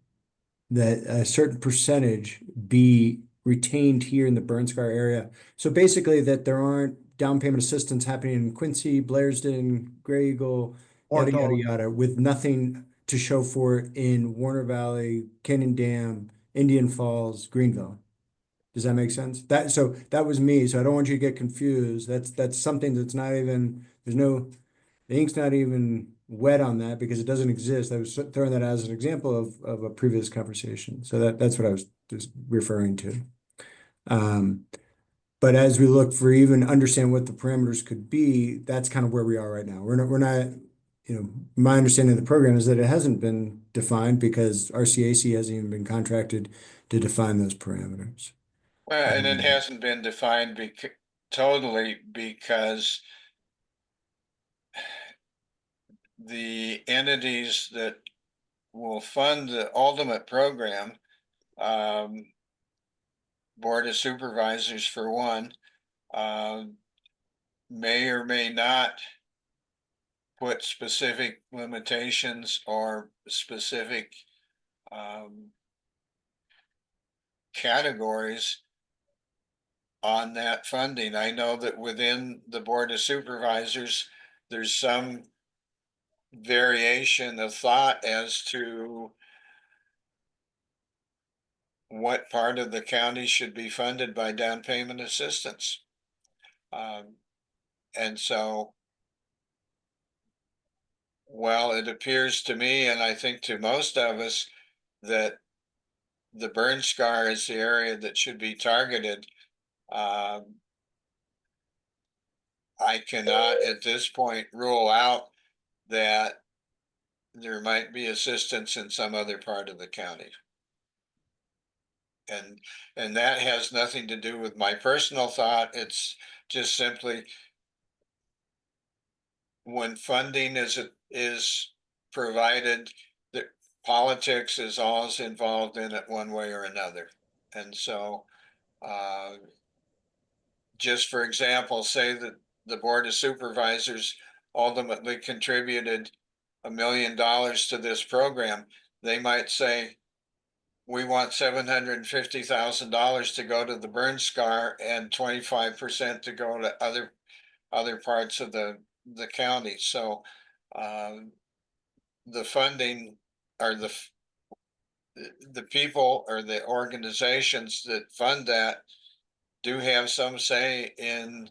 that a certain percentage be retained here in the burn scar area. So basically that there aren't down payment assistance happening in Quincy, Blairsden, Gray Eagle, yada, yada, yada, with nothing to show for it in Warner Valley, Canyon Dam, Indian Falls, Greenville. Does that make sense? So that was me. So I don't want you to get confused. That's something that's not even, the ink's not even wet on that because it doesn't exist. I was throwing that as an example of a previous conversation. So that's what I was just referring to. But as we look for even understand what the parameters could be, that's kind of where we are right now. We're not, my understanding of the program is that it hasn't been defined because RCAC hasn't even been contracted to define those parameters. Well, and it hasn't been defined totally because the entities that will fund the ultimate program, Board of Supervisors for one, may or may not put specific limitations or specific categories on that funding. I know that within the Board of Supervisors, there's some variation of thought as to what part of the county should be funded by down payment assistance. And so, well, it appears to me, and I think to most of us, that the burn scar is the area that should be targeted. I cannot at this point rule out that there might be assistance in some other part of the county. And that has nothing to do with my personal thought. It's just simply when funding is provided, that politics is always involved in it one way or another. And so just for example, say that the Board of Supervisors ultimately contributed $1 million to this program, they might say, we want $750,000 to go to the burn scar and 25% to go to other parts of the county. So the funding or the people or the organizations that fund that do have some say in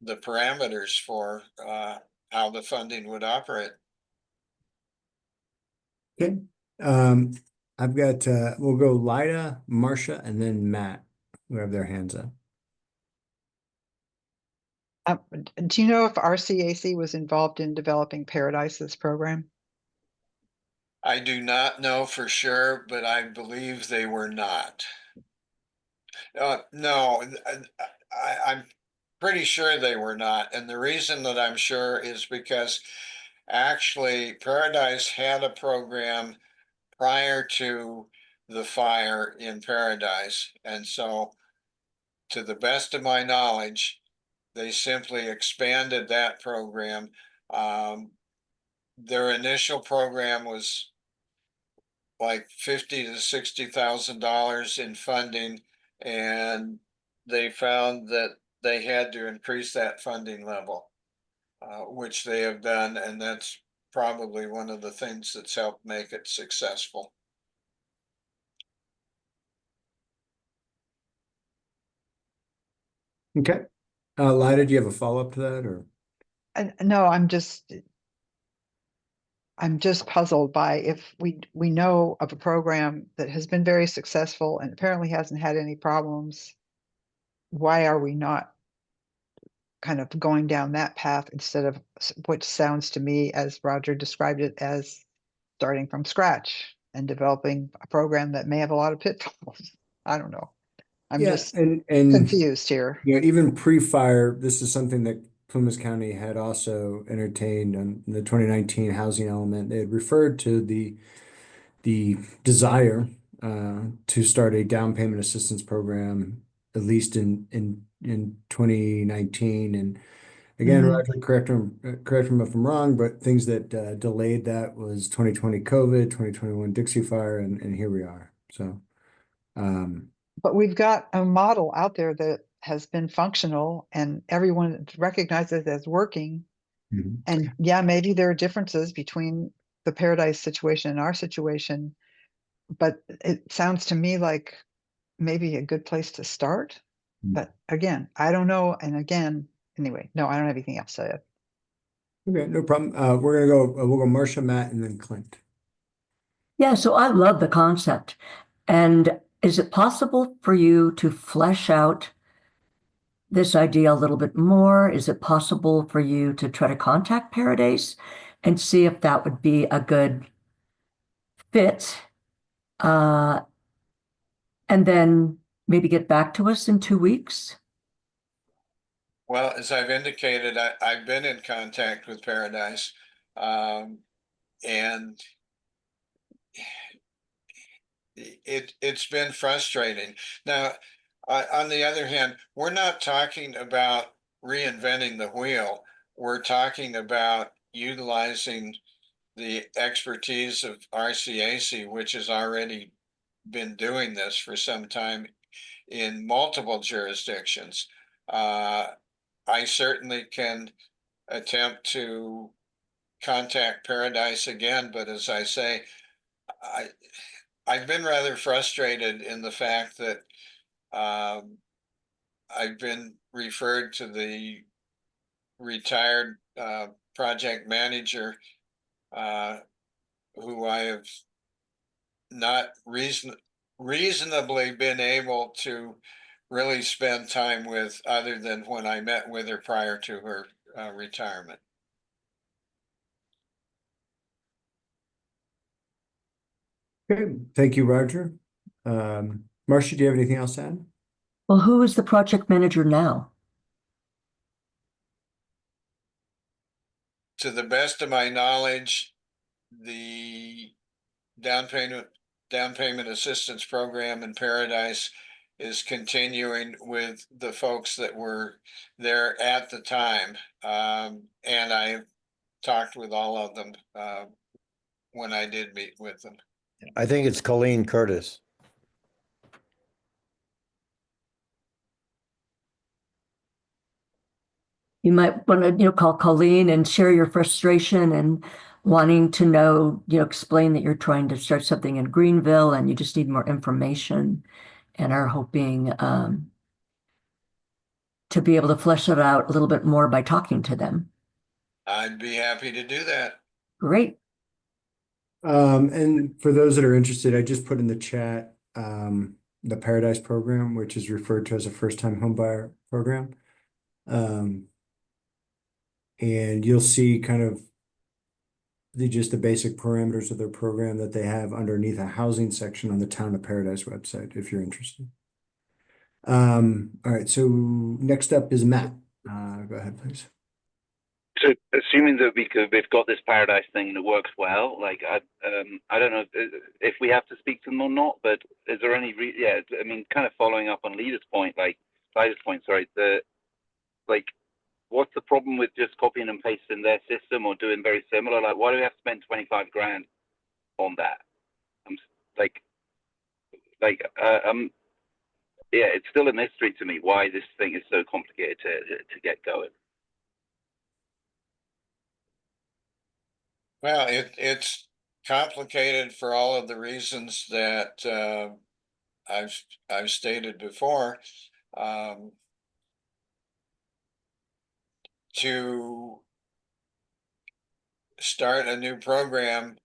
the parameters for how the funding would operate. Okay, I've got, we'll go Lyda, Marcia, and then Matt, who have their hands up. Do you know if RCAC was involved in developing Paradise's program? I do not know for sure, but I believe they were not. No, I'm pretty sure they were not. And the reason that I'm sure is because actually Paradise had a program prior to the fire in Paradise. And so, to the best of my knowledge, they simply expanded that program. Their initial program was like $50,000 to $60,000 in funding, and they found that they had to increase that funding level, which they have done, and that's probably one of the things that's helped make it successful. Okay, Lyda, do you have a follow-up to that, or? No, I'm just puzzled by if we know of a program that has been very successful and apparently hasn't had any problems, why are we not kind of going down that path instead of what sounds to me, as Roger described it, as starting from scratch and developing a program that may have a lot of pitfalls? I don't know. I'm Yeah, just and confused here. you know, even pre-fire, this is something that Plumas County had also entertained on the 2019 housing element. They had referred to the desire to start a down payment assistance program, at least in 2019. And again, Mhm. Roger, correct me if I'm wrong, but things that delayed that was 2020 COVID, 2021 Dixie Fire, and here we are. So, But we've got a model out there that has been functional and everyone recognizes as working. mhm. And yeah, maybe there are differences between the Paradise situation and our situation, but it sounds to me like maybe a good place to start. But again, I don't know. And again, anyway, no, I don't have anything else to say. Okay, no problem. We're gonna go, we'll go Marcia, Matt, and then Clint. Yeah, so I love the concept. And is it possible for you to flesh out this idea a little bit more? Is it possible for you to try to contact Paradise and see if that would be a good fit? Uh, and then maybe get back to us in 2 weeks? Well, as I've indicated, I've been in contact with Paradise, and it's been frustrating. Now, on the other hand, we're not talking about reinventing the wheel. We're talking about utilizing the expertise of RCAC, which has already been doing this for some time in multiple jurisdictions. I certainly can attempt to contact Paradise again, but as I say, I've been rather frustrated in the fact that I've been referred to the retired project manager who I have not reasonably been able to really spend time with other than when I met with her prior to her retirement. Okay, thank you, Roger. Marcia, do you have anything else to add? Well, who is the project manager now? To the best of my knowledge, the down payment assistance program in Paradise is continuing with the folks that were there at the time. And I talked with all of them when I did meet with them. I think it's Colleen Curtis. You might want to, call Colleen and share your frustration and wanting to know, explain that you're trying to start something in Greenville and you just need more information and are hoping to be able to flesh it out a little bit more by talking to them. I'd be happy to do that. Great. And for those that are interested, I just put in the chat the Paradise program, which is referred to as a first-time homebuyer program. And you'll see kind of just the basic parameters of their program that they have underneath a housing section on the Town of Paradise website, if you're interested. All right, so next up is Matt. Go ahead, please. So assuming that we've got this Paradise thing that works well, like I don't know if we have to speak to them or not, but is there any I mean, kind of following up on Lida's point, sorry, what's the problem with just copying and pasting their system or doing very similar? Like, why do we have to spend 25 grand on that? Yeah, it's still a mystery to me why this thing is so complicated to get going. Well, it's complicated for all of the reasons that I've stated before. To start a new program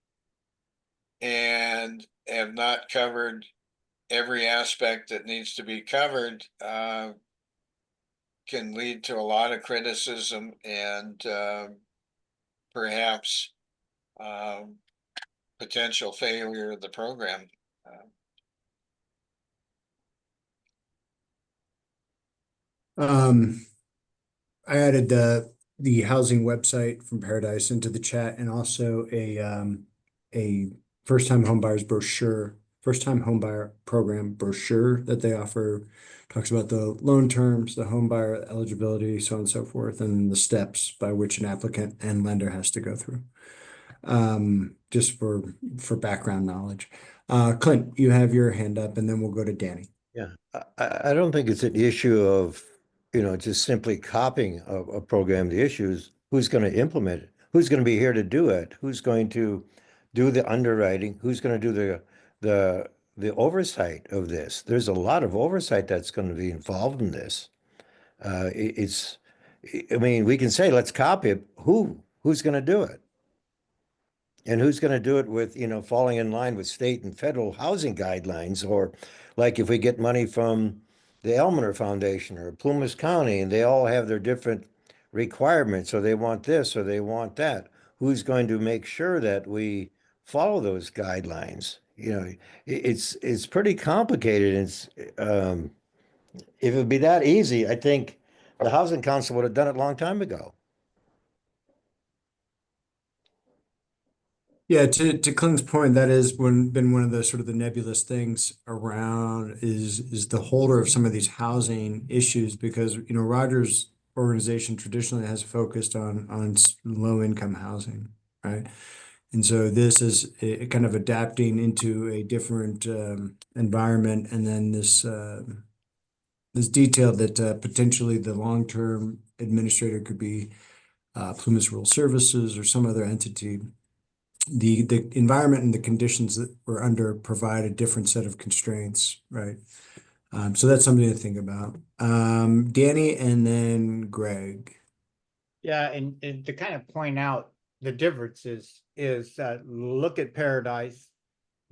and have not covered every aspect that needs to be covered can lead to a lot of criticism and perhaps potential failure of the program. I added the housing website from Paradise into the chat, and also a first-time homebuyers brochure, first-time homebuyer program brochure that they offer. Talks about the loan terms, the homebuyer eligibility, so on and so forth, and the steps by which an applicant and lender has to go through. Just for background knowledge. Clint, you have your hand up, and then we'll go to Danny. Yeah, I don't think it's an issue of, just simply copying a program. The issue is who's going to implement it, who's going to be here to do it, who's going to do the underwriting, who's going to do the oversight of this. There's a lot of oversight that's going to be involved in this. I mean, we can say, let's copy it. Who's going to do it? And who's going to do it with, falling in line with state and federal housing guidelines? Or like if we get money from the Elminer Foundation or Plumas County, and they all have their different requirements, or they want this or they want that. Who's going to make sure that we follow those guidelines? It's pretty complicated. If it would be that easy, I think the Housing Council would have done it a long time ago. Yeah, to Clint's point, that has been one of the sort of the nebulous things around is the holder of some of these housing issues, because Roger's organization traditionally has focused on low income housing, right? And so this is kind of adapting into a different environment, and then this detail that potentially the long-term administrator could be Plumas Rural Services or some other entity. The environment and the conditions that we're under provide a different set of constraints, right? So that's something to think about. Danny and then Greg. Yeah, and to kind of point out the differences is look at Paradise,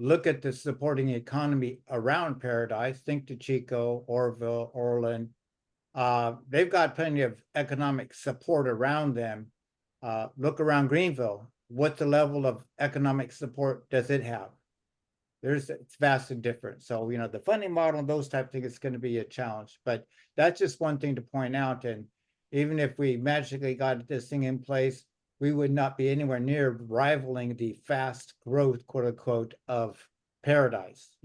look at the supporting economy around Paradise, think to Chico, Orville, Orland. They've got plenty of economic support around them. Look around Greenville. What the level of economic support does it have? It's vastly different. So, the funding model and those type of things is going to be a challenge, but that's just one thing to point out. And even if we magically got this thing in place, we would not be anywhere near rivaling the fast growth, quote unquote, of Paradise.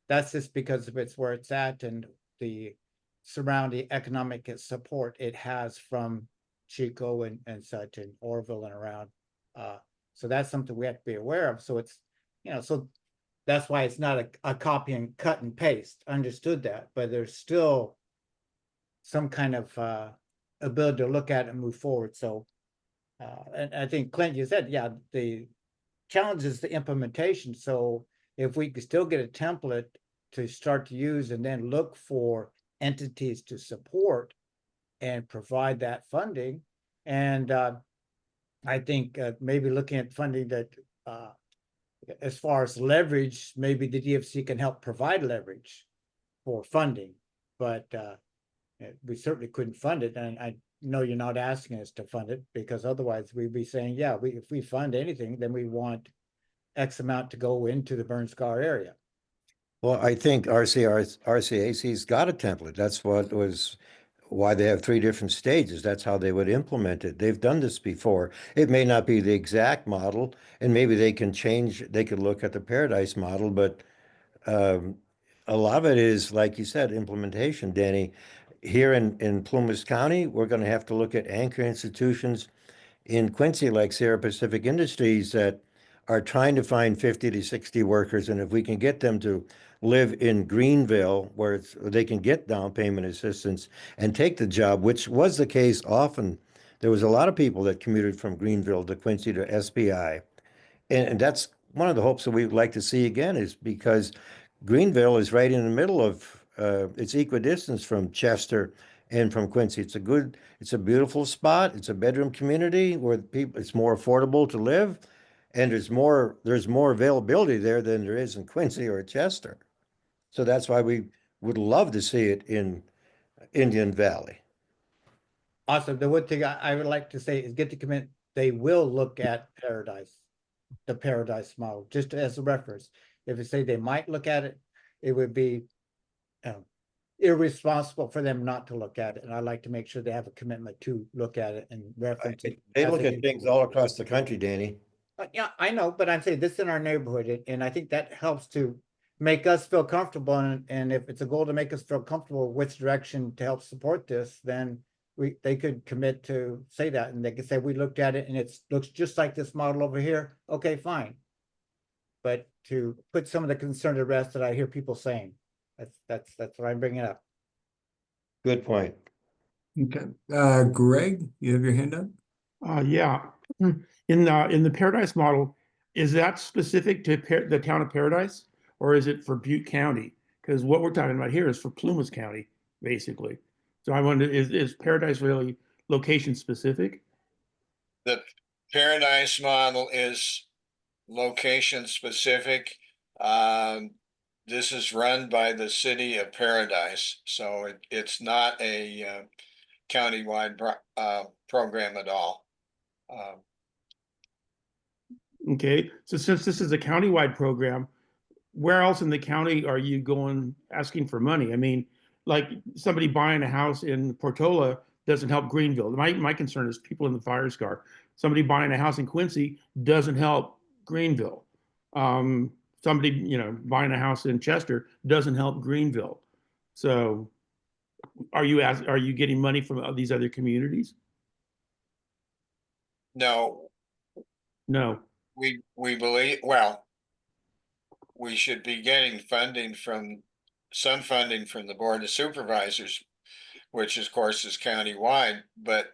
that's just because of it's where it's at and the surrounding economic support it has from Chico and such and Orville and around. So that's something we have to be aware of. So it's, so that's why it's not a copy and cut and paste. Understood that, but there's still some kind of ability to look at it and move forward. So, and I think Clint, you said, yeah, the challenge is the implementation. So if we could still get a template to start to use and then look for entities to support and provide that funding. And I think maybe looking at funding that as far as leverage, maybe the DFC can help provide leverage for funding, but we certainly couldn't fund it. And I know you're not asking us to fund it because otherwise we'd be saying, yeah, if we fund anything, then we want X amount to go into the burn scar area. Well, I think RCAC's got a template. That's why they have 3 different stages. That's how they would implement it. They've done this before. It may not be the exact model, and maybe they can change, they could look at the Paradise model, but a lot of it is, like you said, implementation, Danny. Here in Plumas County, we're going to have to look at anchor institutions in Quincy, like Sierra Pacific Industries, that are trying to find 50 to 60 workers. And if we can get them to live in Greenville, where they can get down payment assistance and take the job, which was the case often. There was a lot of people that commuted from Greenville to Quincy to SPI. And that's one of the hopes that we'd like to see again, is because Greenville is right in the middle of, it's equidistance from Chester and from Quincy. It's a beautiful spot. It's a bedroom community where it's more affordable to live, and there's more availability there than there is in Quincy or Chester. So that's why we would love to see it in Indian Valley. Awesome. The one thing I would like to say is get the commit. They will look at the Paradise model, just as a reference. If they say they might look at it, it would be irresponsible for them not to look at it. And I'd like to make sure they have a commitment to look at it and reference it. They look at things all across the country, Danny. Yeah, I know, but I'm saying this is in our neighborhood, and I think that helps to make us feel comfortable. And if it's a goal to make us feel comfortable which direction to help support this, then they could commit to say that, and they could say we looked at it and it looks just like this model over here. Okay, fine. But to put some of the concern to rest that I hear people saying, that's what I'm bringing up. Good point. Okay. Greg, you have your hand up? Yeah. In the Paradise model, is that specific to the town of Paradise, or is it for Butte County? Because what we're talking about here is for Plumas County, basically. So I wonder, is Paradise really location specific? The Paradise model is location specific. This is run by the city of Paradise, so it's not a countywide program at all. Okay, so since this is a countywide program, where else in the county are you going asking for money? I mean, like somebody buying a house in Portola doesn't help Greenville. My concern is people in the fire scar. Somebody buying a house in Quincy doesn't help Greenville. Somebody, buying a house in Chester doesn't help Greenville. So are you getting money from these other communities? No. No. We believe, well, we should be getting some funding from the Board of Supervisors, which of course is countywide, but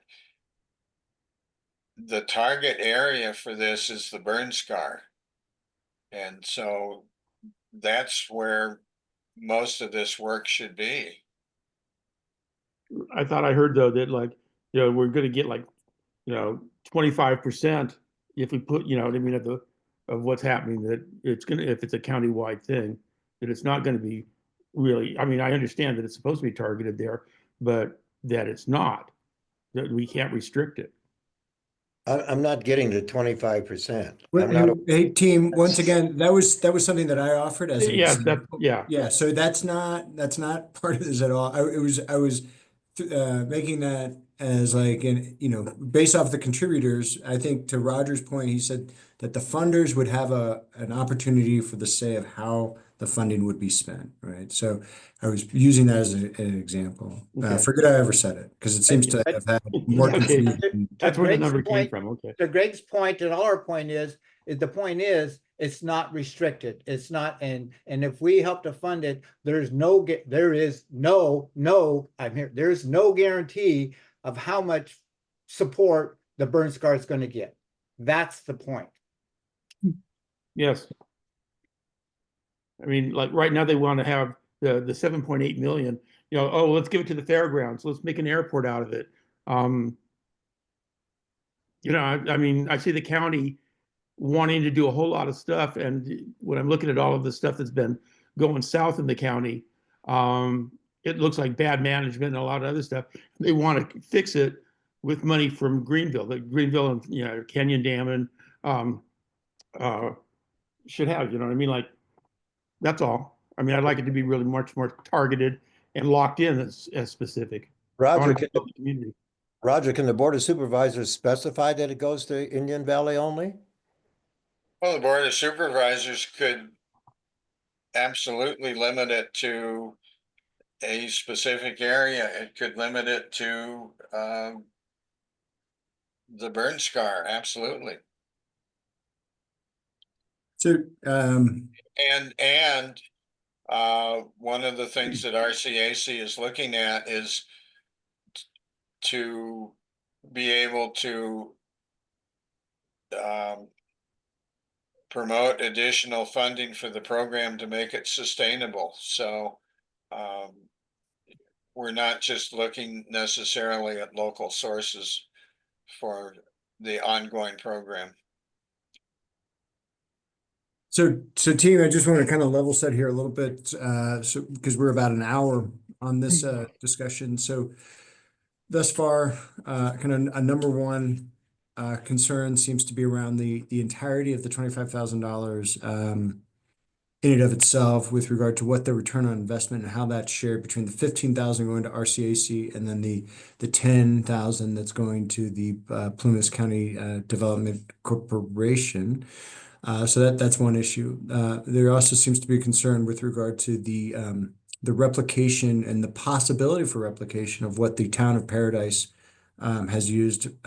the target area for this is the burn scar. And so that's where most of this work should be. I thought I heard though that we're going to get 25% if we put, what I mean, of what's happening, that if it's a countywide thing, that it's not going to be really, I mean, I understand that it's supposed to be targeted there, but that it's not, that we can't restrict it. I'm not getting the 25%. Hey, team, once again, that was something that I offered as an example. Yeah. So that's not part of this at all. I was making that as based off the contributors. I think to Roger's point, he said that the funders would have an opportunity for the say of how the funding would be spent, right? So I was using that as an example. Okay. Forget I ever said it, because it seems to have had more Okay. confusion. That's where the Greg's number came point- from. Okay. To Greg's point and our point is the point is it's not restricted. It's not, and if we help to fund it, there is no guarantee of how much support the burn scar is going to get. That's the point. Yes. I mean, like right now they want to have the 7.8 million, you know, oh, let's give it to the fairgrounds. Let's make an airport out of it. You know, I mean, I see the county wanting to do a whole lot of stuff. And when I'm looking at all of the stuff that's been going south in the county, it looks like bad management and a lot of other stuff. They want to fix it with money from Greenville, and, you know, Canyon Dam and should have, you know what I mean? Like, that's all. I mean, I'd like it to be really much more targeted and locked in as specific. I Roger, want to build the community. Roger, can the Board of Supervisors specify that it goes to Indian Valley only? Well, the Board of Supervisors could absolutely limit it to a specific area. It could limit it to the burn scar, absolutely. So, And one of the things that RCAC is looking at is to be able to promote additional funding for the program to make it sustainable. So we're not just looking necessarily at local sources for the ongoing program. So team, I just want to kind of level set here a little bit, so because we're about an hour on this discussion. So thus far, kind of a number one concern seems to be around the entirety of the $25,000 in and of itself, with regard to what the return on investment and how that's shared between the 15,000 going to RCAC and then the 10,000 that's going to the Plumas County Development Corporation. So that's one issue. There also seems to be a concern with regard to the replication and the possibility for replication of what the town of Paradise has used,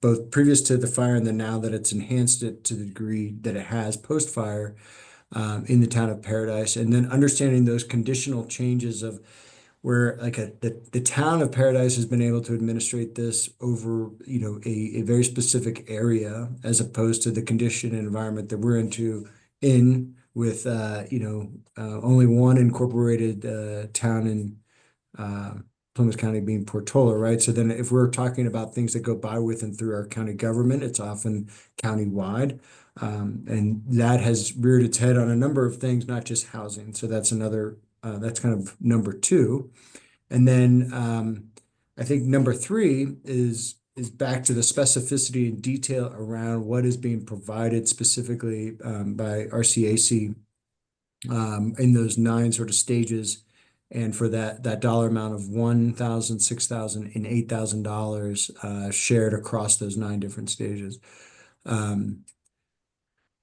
both previous to the fire and then now that it's enhanced it to the degree that it has post-fire in the town of Paradise, and then understanding those conditional changes of where like the town of Paradise has been able to administrate this over, you know, a very specific area, as opposed to the condition and environment that we're in with you know, only one incorporated town in Plymouth County being Portola, right? So then if we're talking about things that go by with and through our county government, it's often county-wide. And that has reared its head on a number of things, not just housing. So that's another, that's kind of number two. And then I think number three is back to the specificity and detail around what is being provided specifically by RCAC in those 9 sort of stages. And for that dollar amount of $1,000, $6,000, and $8,000 shared across those 9 different stages.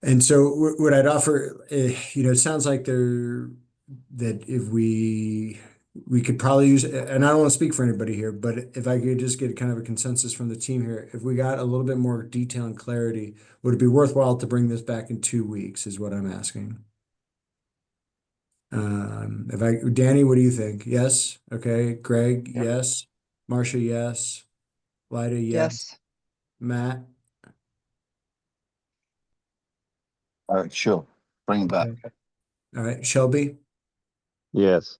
And so what I'd offer, you know, it sounds like that if we could probably use, and I don't want to speak for anybody here, but if I could just get kind of a consensus from the team here, if we got a little bit more detail and clarity, would it be worthwhile to bring this back in 2 weeks is what I'm asking. Danny, what do you think? Yes? Okay. Greg, Yep. yes. Marcia, yes. Lyda, yes. Matt? Sure. Bring it back. Okay. All right. Shelby? Yes.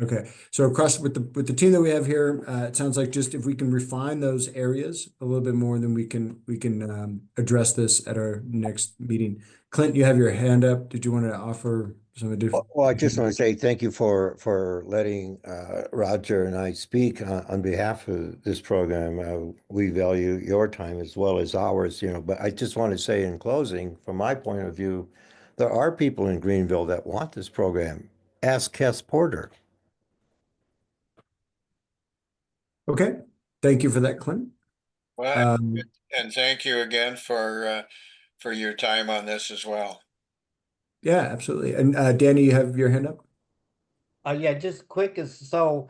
Okay, so across with the team that we have here, it sounds like just if we can refine those areas a little bit more, then we can address this at our next meeting. Clint, you have your hand up. Did you want to offer some additional? Well, I just want to say thank you for letting Roger and I speak on behalf of this program. We value your time as well as ours, you know, but I just want to say in closing, from my point of view, there are people in Greenville that want this program. Ask Cass Porter. Okay, thank you for that, Clint. Well, and thank you again for your time on this as well. Yeah, absolutely. And Danny, you have your hand up? Yeah, just quick as so.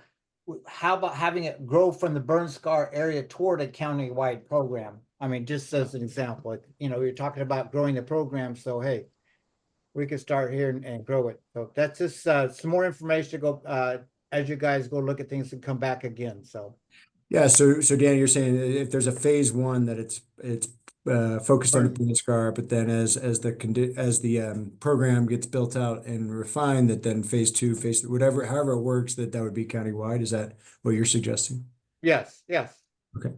How about having it grow from the burn scar area toward a countywide program? I mean, just as an example, like, you're talking about growing the program, so hey, we could start here and grow it. So that's just some more information to go as you guys go look at things and come back again. So Yeah, so Danny, you're saying that if there's a phase one that it's focused on the Burn. burn scar, but then as the program gets built out and refined, that then phase two, phase whatever, however it works, that would be countywide. Is that what you're suggesting? Yes, yes. Okay.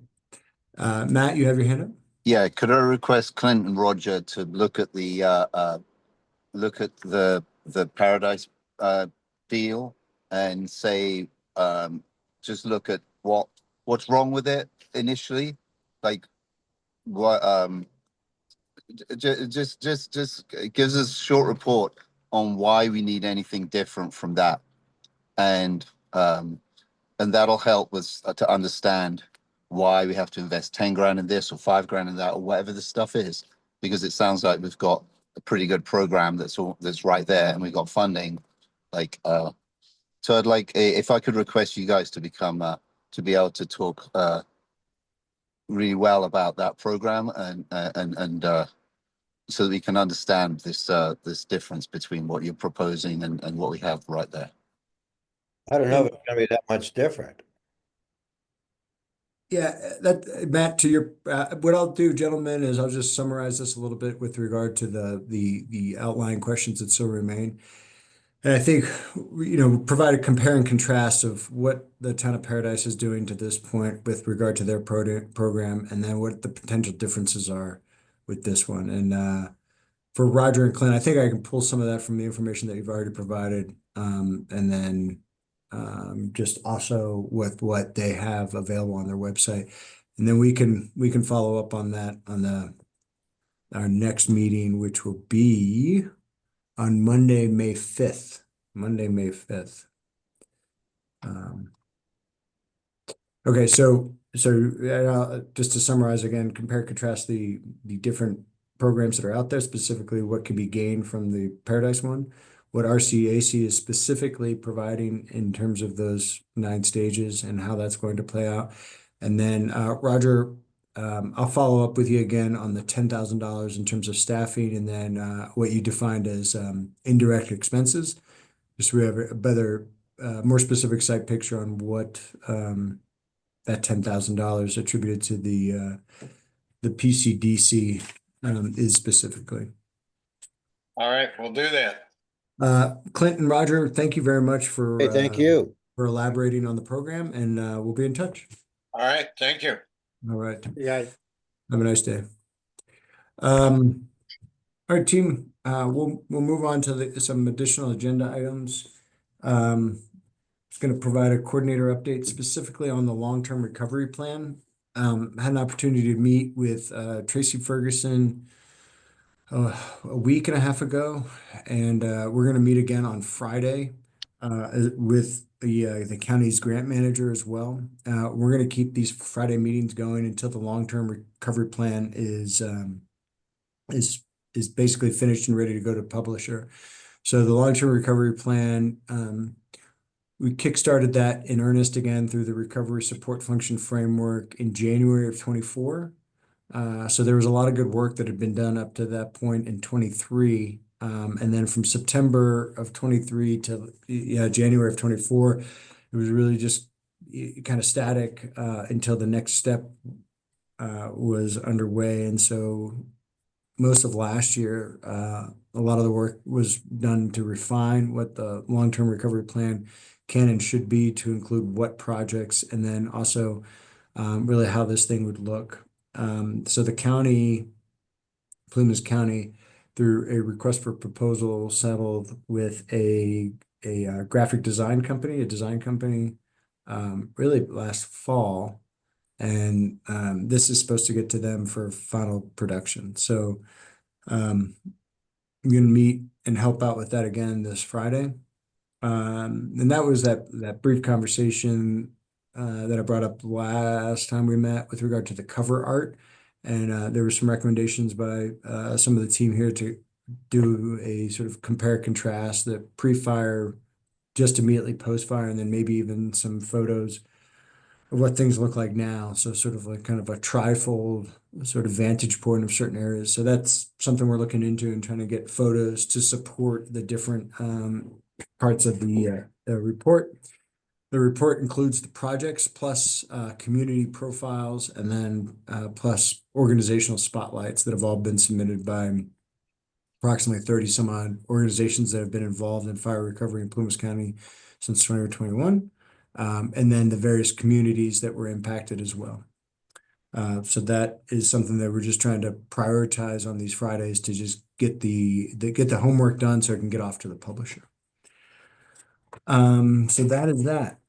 Matt, you have your hand up? Yeah, could I request Clint and Roger to look at the Paradise deal and say just look at what's wrong with it initially, like what just gives us a short report on why we need anything different from that, and um and that'll help us to understand why we have to invest 10 grand in this or 5 grand in that or whatever the stuff is, because it sounds like we've got a pretty good program that's right there and we've got funding. Like so I'd like if I could request you guys to become to be able to talk really well about that program and so that we can understand this difference between what you're proposing and what we have right there. I don't know if it's gonna be that much different. Yeah, that Matt, to your what I'll do, gentlemen, is I'll just summarize this a little bit with regard to the outline questions that still remain. And I think, provide a compare and contrast of what the town of Paradise is doing to this point with regard to their program, and then what the potential differences are with this one. And for Roger and Clint, I think I can pull some of that from the information that you've already provided, and then just also with what they have available on their website, and then we can follow up on that on our next meeting, which will be on Monday, May 5th. Monday, May 5th. Okay, so just to summarize again, compare, contrast the different programs that are out there, specifically what can be gained from the Paradise one, what RCAC is specifically providing in terms of those 9 stages and how that's going to play out. And then Roger, I'll follow up with you again on the $10,000 in terms of staffing, and then what you defined as indirect expenses. Just so we have a better, more specific site picture on what that $10,000 attributed to the PCDC is specifically. All right, we'll do that. Clint and Roger, thank you very much for Hey, thank you. for elaborating on the program, and we'll be in touch. All right, thank you. All right. Yeah. Have a nice day. All right, team. We'll move on to some additional agenda items. Just going to provide a coordinator update specifically on the long-term recovery plan. Had an opportunity to meet with Tracy Ferguson a week and a half ago, and we're going to meet again on Friday with the county's grant manager as well. We're going to keep these Friday meetings going until the long-term recovery plan is basically finished and ready to go to publisher. So the long-term recovery plan, we kickstarted that in earnest again through the recovery support function framework in January of 24. So there was a lot of good work that had been done up to that point in 23. And then from September of 23 to January of 24, it was really just kind of static until the next step was underway. And so most of last year, a lot of the work was done to refine what the long-term recovery plan can and should be, to include what projects, and then also really how this thing would look. So the county, Plumas County, through a request for proposal, settled with a graphic design company, really last fall. And this is supposed to get to them for final production. So I'm going to meet and help out with that again this Friday. And that was that brief conversation that I brought up last time we met with regard to the cover art. And there were some recommendations by some of the team here to do a sort of compare contrast, the pre-fire, just immediately post-fire, and then maybe even some photos of what things look like now. So sort of like kind of a trifold sort of vantage point of certain areas. So that's something we're looking into and trying to get photos to support the different parts of the report. The report includes the projects plus community profiles and then plus organizational spotlights that have all been submitted by approximately 30 some odd organizations that have been involved in fire recovery in Plumas County since 2021. And then the various communities that were impacted as well. So that is something that we're just trying to prioritize on these Fridays to just get the homework done so I can get off to the publisher. So that is that.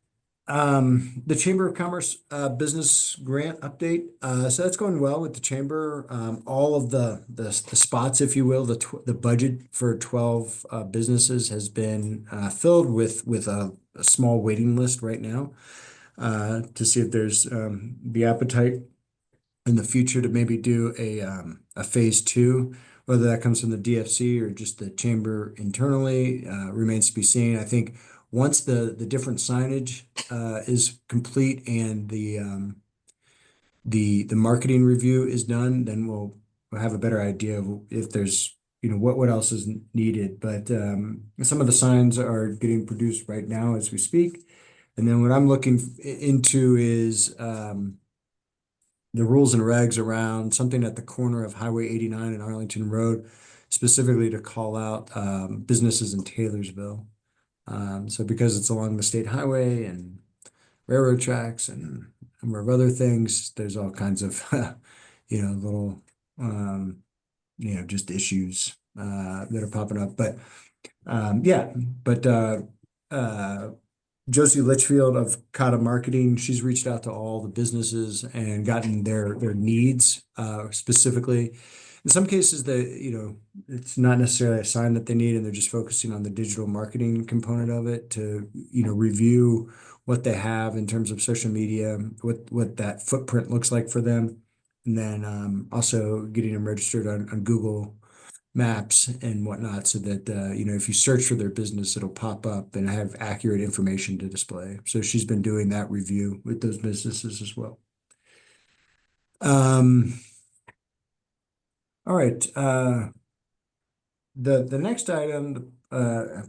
The Chamber of Commerce business grant update. So that's going well with the chamber. All of the spots, if you will, the budget for 12 businesses has been filled with a small waiting list right now to see if there's the appetite in the future to maybe do a phase 2, whether that comes from the DFC or just the chamber internally, remains to be seen. I think once the different signage is complete and the marketing review is done, then we'll have a better idea of if there's what else is needed. But some of the signs are getting produced right now as we speak. And then what I'm looking into is the rules and regs around something at the corner of Highway 89 and Arlington Road, specifically to call out businesses in Taylorsville. So because it's along the state highway and railroad tracks and a number of other things, there's all kinds of little just issues that are popping up. But Josie Litchfield of Kata Marketing, she's reached out to all the businesses and gotten their needs specifically. In some cases, it's not necessarily a sign that they need, and they're just focusing on the digital marketing component of it to review what they have in terms of social media, what that footprint looks like for them, and then also getting them registered on Google Maps and whatnot, so that if you search for their business, it'll pop up and have accurate information to display. So she's been doing that review with those businesses as well. All right. The next item, I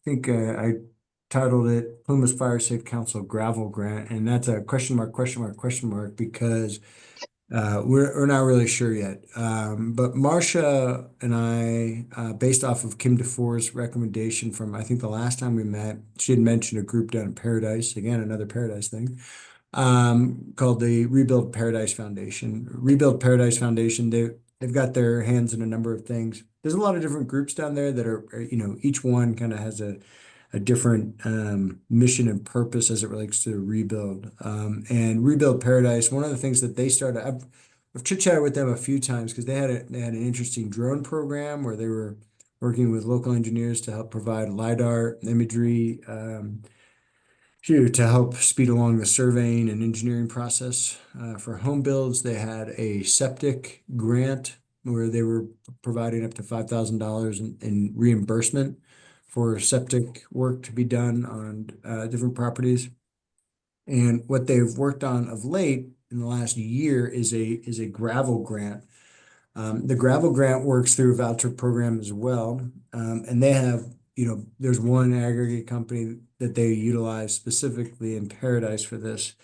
think I titled it Plumas Fire Safe Council Gravel Grant, and that's a question mark because we're not really sure yet. But Marcia and I, based off of Kim DeFore's recommendation from, I think the last time we met, she had mentioned a group down in Paradise, again, another Paradise thing, called the Rebuild Paradise Foundation. Rebuild Paradise Foundation, they've got their hands in a number of things. There's a lot of different groups down there that are, each one kind of has a different mission and purpose as it relates to rebuild. And Rebuild Paradise, one of the things that they started, I've chit-chatted with them a few times because they had an interesting drone program where they were working with local engineers to help provide LiDAR imagery to help speed along the surveying and engineering process. For home builds, they had a septic grant where they were providing up to $5,000 in reimbursement for septic work to be done on different properties. And what they've worked on of late in the last year is a gravel grant. The gravel grant works through a voucher program as well. And they have, there's one aggregate company that they utilize specifically in Paradise for this.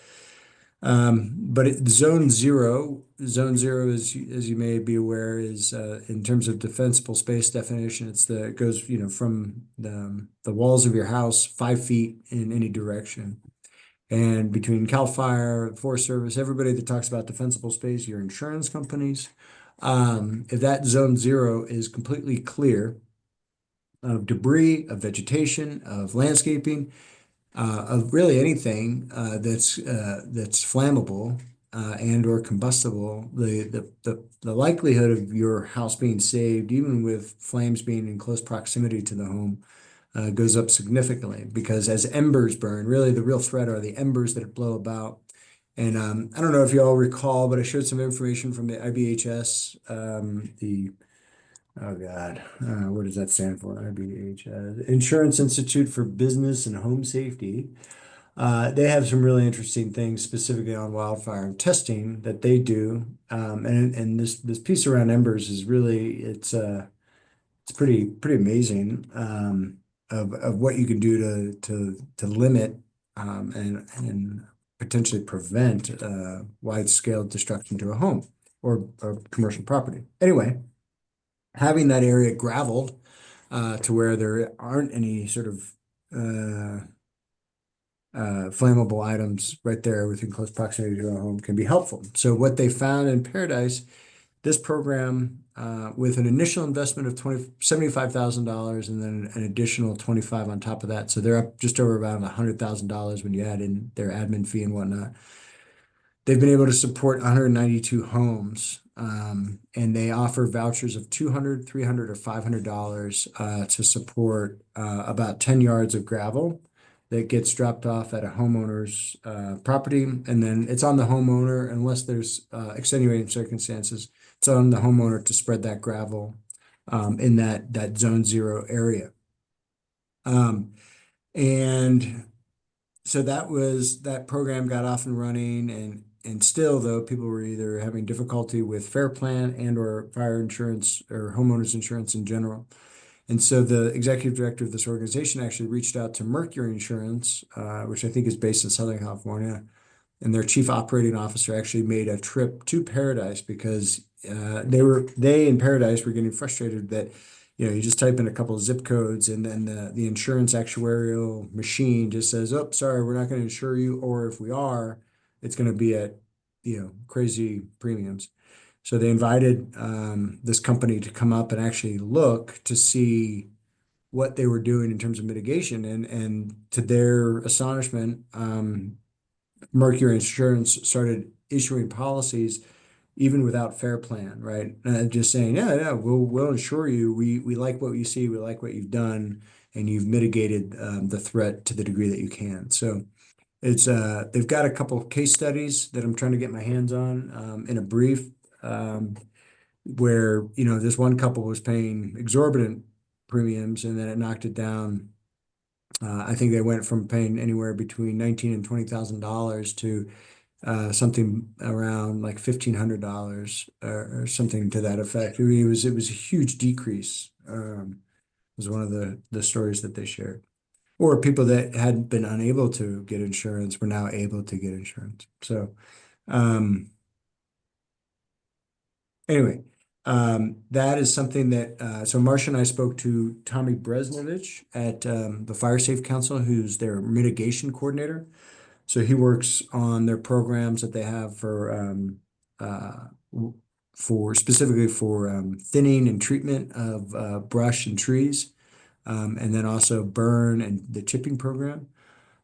But Zone Zero, is, as you may be aware, is in terms of defensible space definition, it goes from the walls of your house 5 feet in any direction. And between CAL FIRE, Forest Service, everybody that talks about defensible space, your insurance companies, if that Zone Zero is completely clear of debris, of vegetation, of landscaping, of really anything that's flammable and or combustible, the likelihood of your house being saved, even with flames being in close proximity to the home, goes up significantly, because as embers burn, really the real threat are the embers that blow about. And I don't know if you all recall, but I showed some information from the IBHS, the Oh God, what does that stand for? IBH, Insurance Institute for Business and Home Safety. They have some really interesting things specifically on wildfire and testing that they do. And this piece around embers is really it's pretty amazing of what you can do to limit and potentially prevent wide scale destruction to a home or commercial property. Anyway, having that area graveled to where there aren't any sort of flammable items right there within close proximity to a home can be helpful. So what they found in Paradise, this program with an initial investment of $75,000 and then an additional 25 on top of that. So they're up just over about $100,000 when you add in their admin fee and whatnot. They've been able to support 192 homes, and they offer vouchers of $200, $300, or $500 to support about 10 yards of gravel that gets dropped off at a homeowner's property, and then it's on the homeowner unless there's extenuating circumstances. It's on the homeowner to spread that gravel in that zone 0 area. And so that program got off and running, and still though people were either having difficulty with fair plan and or fire insurance or homeowners insurance in general. And so the executive director of this organization actually reached out to Mercury Insurance, which I think is based in Southern California, and their chief operating officer actually made a trip to Paradise because they in Paradise were getting frustrated that you just type in a couple of zip codes and then the insurance actuarial machine just says, oh, sorry, we're not going to insure you, or if we are, it's going to be at crazy premiums. So they invited this company to come up and actually look to see what they were doing in terms of mitigation, and to their astonishment, Mercury Insurance started issuing policies even without fair plan, right? Just saying, yeah, we'll insure you. We like what you see, we like what you've done, and you've mitigated the threat to the degree that you can. So it's they've got a couple of case studies that I'm trying to get my hands on in a brief, where this one couple was paying exorbitant premiums, and then it knocked it down. I think they went from paying anywhere between $19,000 and $20,000 to something around like $1,500 or something to that effect. I mean, it was a huge decrease. Was one of the stories that they shared. Or people that had been unable to get insurance were now able to get insurance. So anyway, that is something that so Marcia and I spoke to Tommy Bresnovich at the Fire Safe Council, who's their mitigation coordinator. So he works on their programs that they have specifically for thinning and treatment of brush and trees, and then also burn and the chipping program,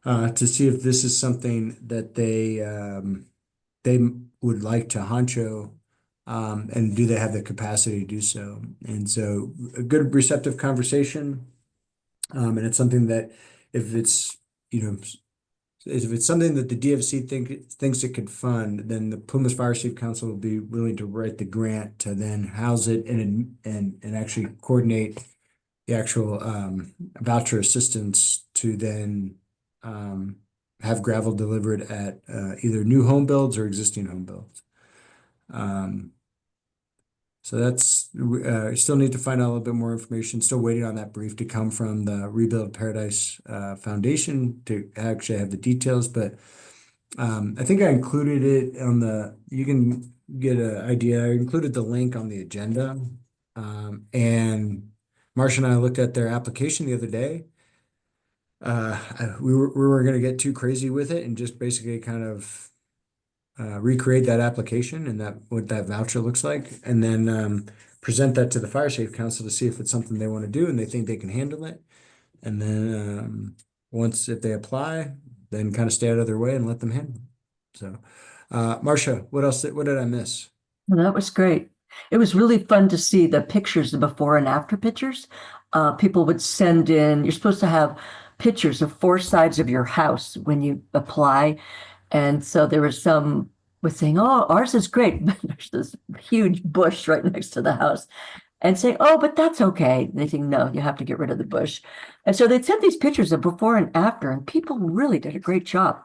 to see if this is something that they would like to honcho, and do they have the capacity to do so? And so a good receptive conversation, and it's something that if it's something that the DFC thinks it could fund, then the Plumas Fire Safe Council will be willing to write the grant to then house it and actually coordinate the actual voucher assistance to then have gravel delivered at either new home builds or existing home builds. So that's still need to find out a little bit more information. Still waiting on that brief to come from the Rebuild Paradise Foundation to actually have the details. But I think I included it on you can get an idea. I included the link on the agenda. And Marcia and I looked at their application the other day. We were going to get too crazy with it and just basically kind of recreate that application and what that voucher looks like, and then present that to the Fire Safe Council to see if it's something they want to do and they think they can handle it. And then if they apply, then kind of stay out of their way and let them handle it. So, Marcia, what did I miss? Well, that was great. It was really fun to see the pictures, the before and after pictures. People would send in, you're supposed to have pictures of 4 sides of your house when you apply. And so there was some was saying, oh, ours is great, but there's this huge bush right next to the house. and saying, oh, but that's okay. They think, no, you have to get rid of the bush. And so they'd sent these pictures of before and after, and people really did a great job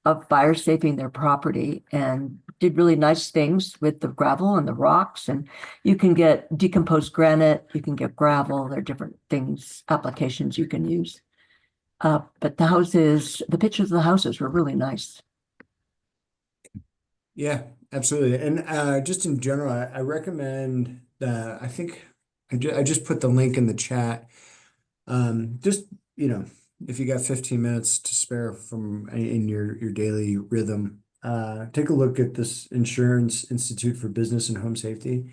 of fire safing their property and did really nice things with the gravel and the rocks. And you can get decomposed granite, you can get gravel. There are different things, applications you can use. But the pictures of the houses were really nice. Yeah, absolutely. And just in general, I recommend I think I just put the link in the chat. Just, if you got 15 minutes to spare from in your daily rhythm, take a look at this Insurance Institute for Business and Home Safety,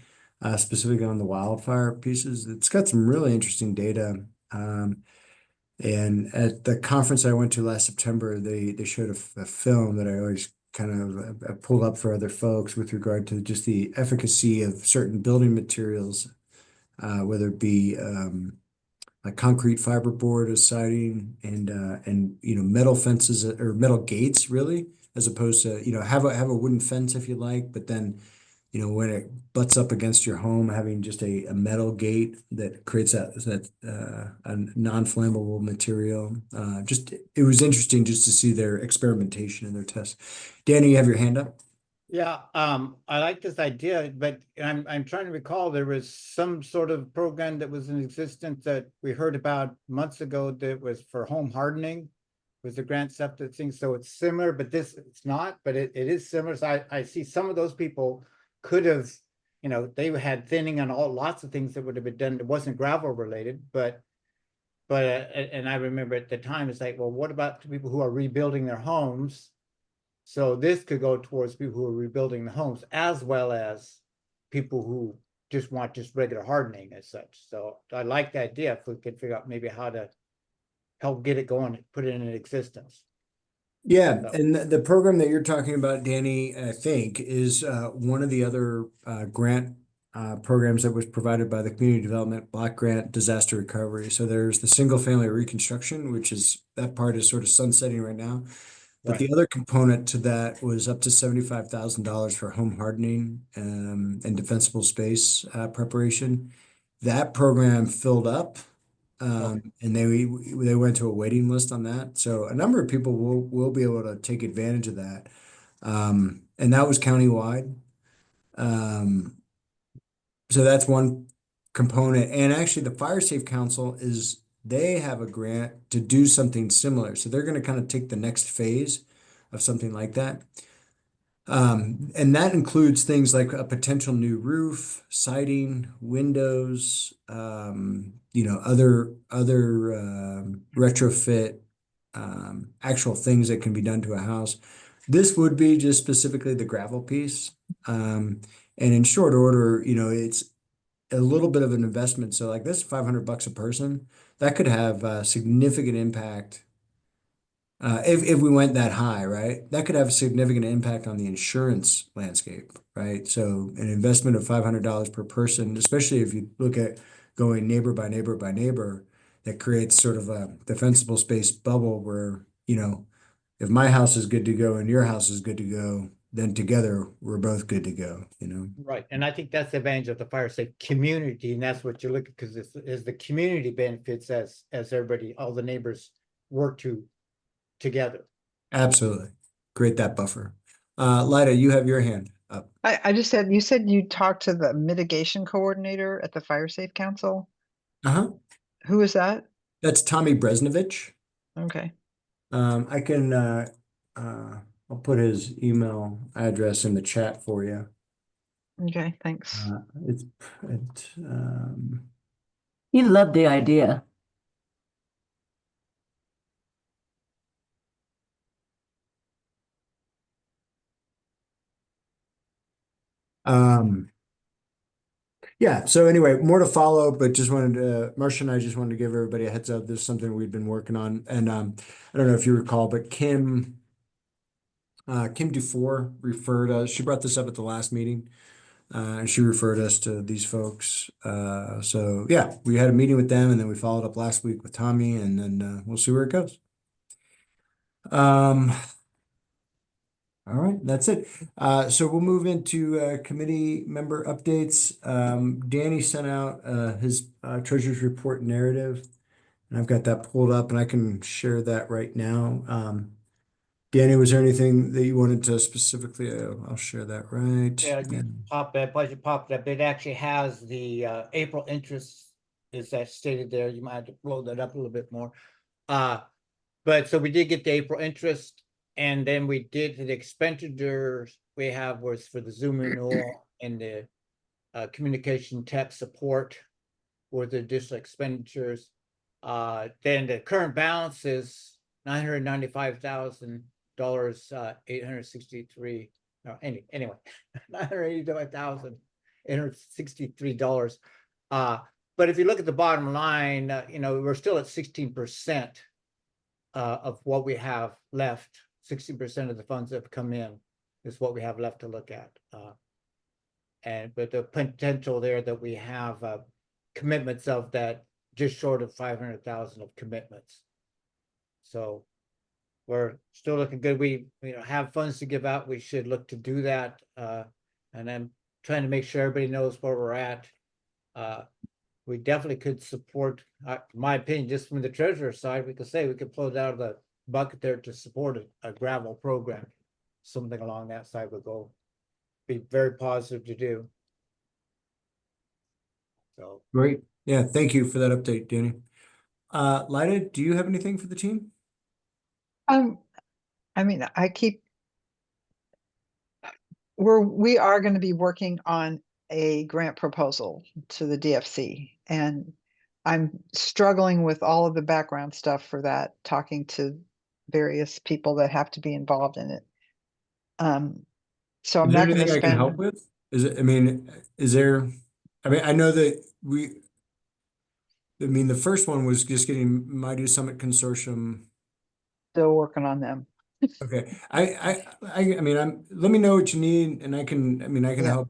specifically on the wildfire pieces. It's got some really interesting data. And at the conference I went to last September, they showed a film that I always kind of pulled up for other folks with regard to just the efficacy of certain building materials, whether it be like concrete fiberboard as siding and metal fences or metal gates, really, as opposed to have a wooden fence if you like, but then when it butts up against your home, having just a metal gate that creates that a non-flammable material. Just it was interesting just to see their experimentation and their tests. Danny, you have your hand up? Yeah, I like this idea, but I'm trying to recall there was some sort of program that was in existence that we heard about months ago that was for home hardening. Was the grant septic thing? So it's similar, but it's not, but it is similar. So I see some of those people could have, they had thinning on lots of things that would have been done. It wasn't gravel related, but and I remember at the time it's like, well, what about people who are rebuilding their homes? So this could go towards people who are rebuilding the homes as well as people who just want regular hardening as such. So I like the idea if we could figure out maybe how to help get it going, put it in existence. Yeah, and the program that you're talking about, Danny, I think is one of the other grant programs that was provided by the Community Development Block Grant Disaster Recovery. So there's the single family reconstruction, which is that part is sort of sunsetting right now. But the other component to that was up to $75,000 for home hardening and defensible space preparation. That program filled up. And they went to a waiting list on that. So a number of people will be able to take advantage of that. And that was countywide. So that's one component. And actually the Fire Safe Council they have a grant to do something similar. So they're going to kind of take the next phase of something like that. And that includes things like a potential new roof, siding, windows, other retrofit, actual things that can be done to a house. This would be just specifically the gravel piece. And in short order, it's a little bit of an investment. So like this $500 a person, that could have a significant impact. If we went that high, right, that could have a significant impact on the insurance landscape, right? So an investment of $500 per person, especially if you look at going neighbor by neighbor by neighbor, that creates sort of a defensible space bubble where, if my house is good to go and your house is good to go, then together we're both good to go, Right. And I think that's the advantage of the fire safe community. And that's what you're looking, because it's the community benefits as everybody, all the neighbors work together. Absolutely. Create that buffer. Lida, you have your hand up. I just said, you said you talked to the mitigation coordinator at the Fire Safe Council. Uh-huh. Who is that? That's Tommy Bresnovich. Okay. I can I'll put his email address in the chat for you. Okay, thanks. He loved the idea. Yeah, so anyway, more to follow, but Marcia and I just wanted to give everybody a heads up. There's something we've been working on. And I don't know if you recall, but Kim Dufour referred us. She brought this up at the last meeting. And she referred us to these folks. So yeah, we had a meeting with them, and then we followed up last week with Tommy, and then we'll see where it goes. All All right, that's it. So we'll move into committee member updates. Danny sent out his treasurer's report narrative, and I've got that pulled up, and I can share that right now. Danny, was there anything that you wanted to specifically? I'll share that right. Yeah, you pop that budget popped up. It actually has the April interest is that stated there. You might have to blow that up a little bit more. But so we did get the April interest, and then we did the expenditures we have was for the Zoom renewal and the communication tech support for the additional expenditures. Then the current balance is $995,000, 863. No, anyway, $985,863. But if you look at the bottom line, we're still at 16% of what we have left. 60% of the funds that have come in is what we have left to look at. But the potential there that we have commitments of that just short of 500,000 of commitments. So we're still looking good. We have funds to give out. We should look to do that. And I'm trying to make sure everybody knows where we're at. We definitely could support, my opinion, just from the treasurer side, we could say we could pull it out of the bucket there to support a gravel program. Something along that side would be very positive to do. So Great. Yeah, thank you for that update, Danny. Lyda, do you have anything for the team? I mean, we are going to be working on a grant proposal to the DFC, and I'm struggling with all of the background stuff for that, talking to various people that have to be involved in it. So I'm Is there not going to anything I can help spend, with? Is there, I know that the first one was just getting Mido Summit Consortium. still working on them. Okay, let me know what you need, and I can Yeah. help.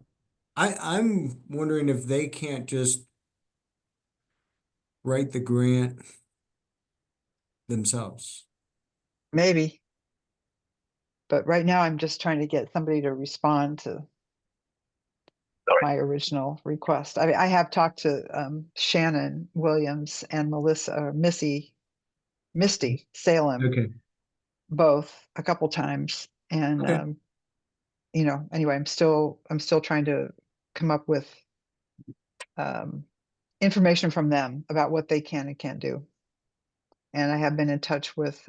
I'm wondering if they can't just write the grant themselves. Maybe. But right now I'm just trying to get somebody to respond to my original request. I have talked to Shannon Williams and Misty Salem, Okay. both a couple times. And Okay. anyway, I'm still trying to come up with information from them about what they can and can't do. And I have been in touch with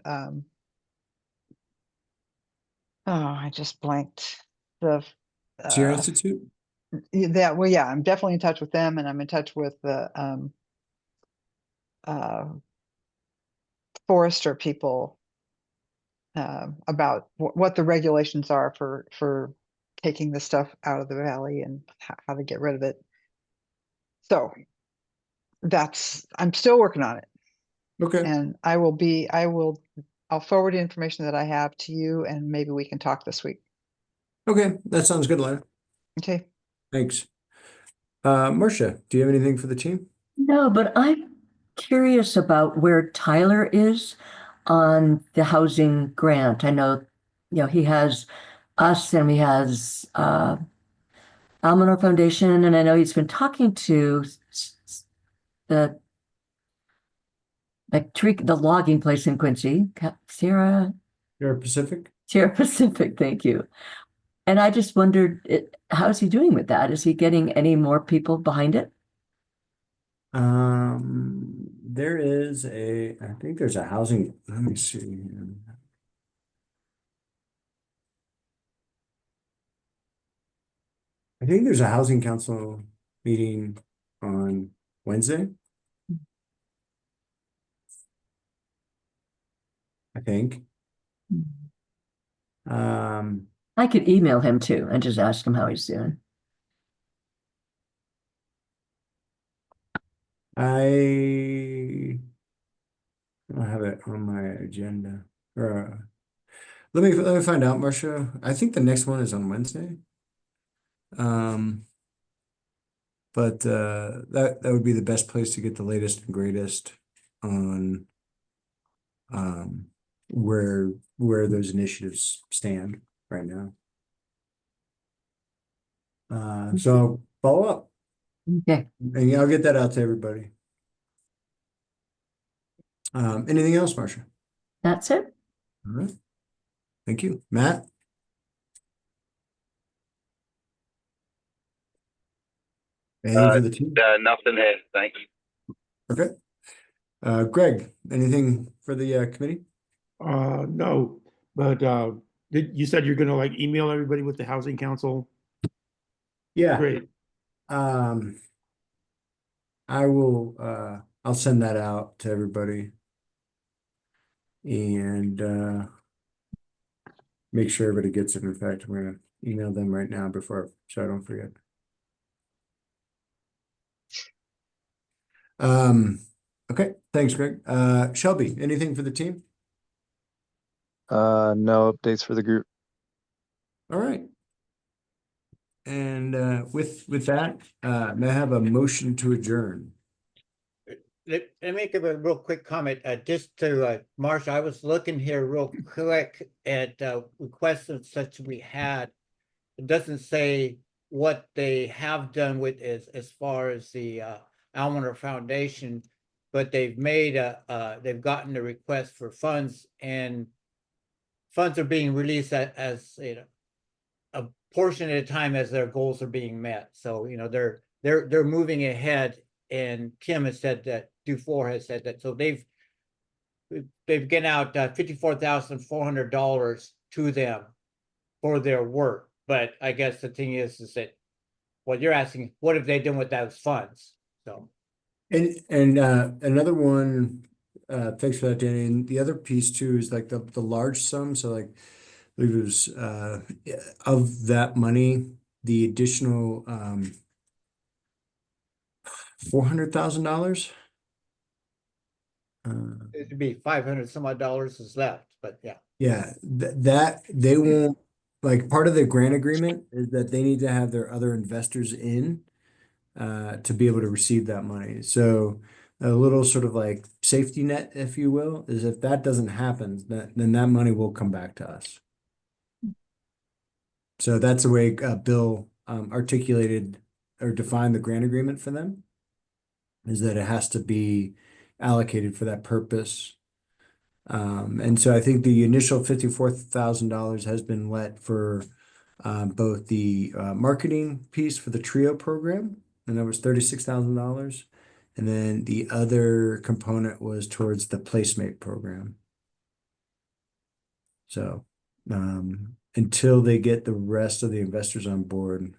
I just blanked the Sierra Institute? well, yeah, I'm definitely in touch with them, and I'm in touch with the forester people about what the regulations are for taking the stuff out of the valley and how to get rid of it. So I'm still working on it. Okay. And I'll forward the information that I have to you, and maybe we can talk this week. Okay, that sounds good, Lyda. Okay. Thanks. Marcia, do you have anything for the team? No, but I'm curious about where Tyler is on the housing grant. I know, he has us and he has Almanor Foundation, and I know he's been talking to the the logging place in Quincy, Sierra Pacific? Pacific, thank you. And I just wondered, how's he doing with that? Is he getting any more people behind it? I think there's a housing, let me see. I think there's a housing council meeting on Wednesday. I think. I could email him too and just ask him how he's doing. I don't have it on my agenda. Or let me find out, Marcia. I think the next one is on Wednesday. But that would be the best place to get the latest and greatest on where those initiatives stand. right now. So follow up, Okay, and I'll get that out to everybody. Anything else, Marcia? that's it. All right. Thank you. Matt? Anything for the team? Nothing here. Thank you. Okay. Greg, anything for the committee? No, but you said you're gonna like email everybody with the housing council? Yeah. Great. I will I'll send that out to everybody and make sure everybody gets it. In fact, I'm gonna email them right now before so I don't forget. Okay, thanks, Greg. Shelby, anything for the team? No updates for the group. All right. And with that, may I have a motion to adjourn? Let me give a real quick comment, just to, Marcia, I was looking here real quick at, requests and such we had. It doesn't say what they have done with as far as the, Almoner Foundation, but they've made they've gotten a request for funds, and funds are being released as, you know, a portion at a time as their goals are being met. So, you know, they're moving ahead, and Kim has said that, Dufour has said that, so they've given out $54,400 to them for their work. But I guess the thing is that what you're asking, what have they done with those funds? So, And another one, thanks for that, Danny. And the other piece too is like the large sum. So like I believe it was of that money, the additional $400,000. it'd be 500 some odd dollars is left, but yeah. Yeah, that they won't, like, part of the grant agreement is that they need to have their other investors in to be able to receive that money. So a little sort of like safety net, if you will, is if that doesn't happen, then that money will come back to us. So that's the way Bill articulated or defined the grant agreement for them, is that it has to be allocated for that purpose. And so I think the initial $54,000 has been let for both the marketing piece for the TRIO program, and that was $36,000. And then the other component was towards the PlaceMate program. So until they get the rest of the investors on board,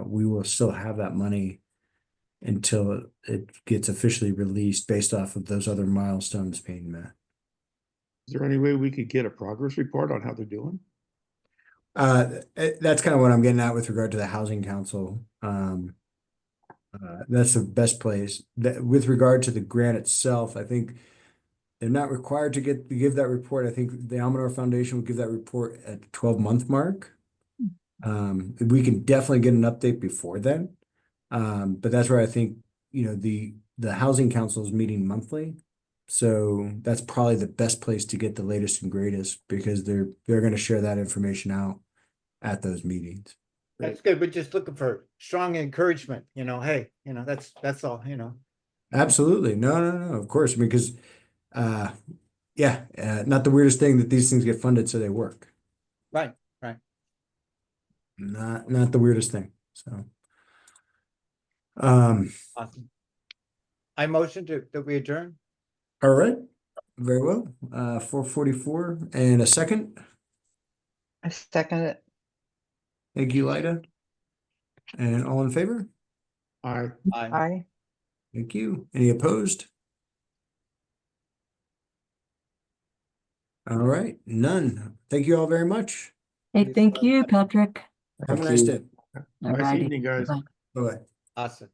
we will still have that money until it gets officially released based off of those other milestones being met. Is there any way we could get a progress report on how they're doing? That's kind of what I'm getting at with regard to the housing council. That's the best place. With regard to the grant itself, I think they're not required to give that report. I think the Almoner Foundation will give that report at the 12-month mark. We can definitely get an update before then. But that's where I think, you know, the housing council is meeting monthly. So that's probably the best place to get the latest and greatest, because they're going to share that information out at those meetings. That's good. We're just looking for strong encouragement, you know, hey, you know, that's all, you know. Absolutely. No, of course, because yeah, not the weirdest thing that these things get funded so they work. Right. Not the weirdest thing. So Awesome. I motion that we adjourn. all right. Very well. 4:44 and a second. I second it. Thank you, Lida. And all in favor? Aye. Aye. Thank you. Any opposed? All right, none. Thank you all very much. Hey, thank you, Patrick. Have a Thank nice you. day. Nice Alrighty. evening, guys. Bye. Bye-bye. Awesome.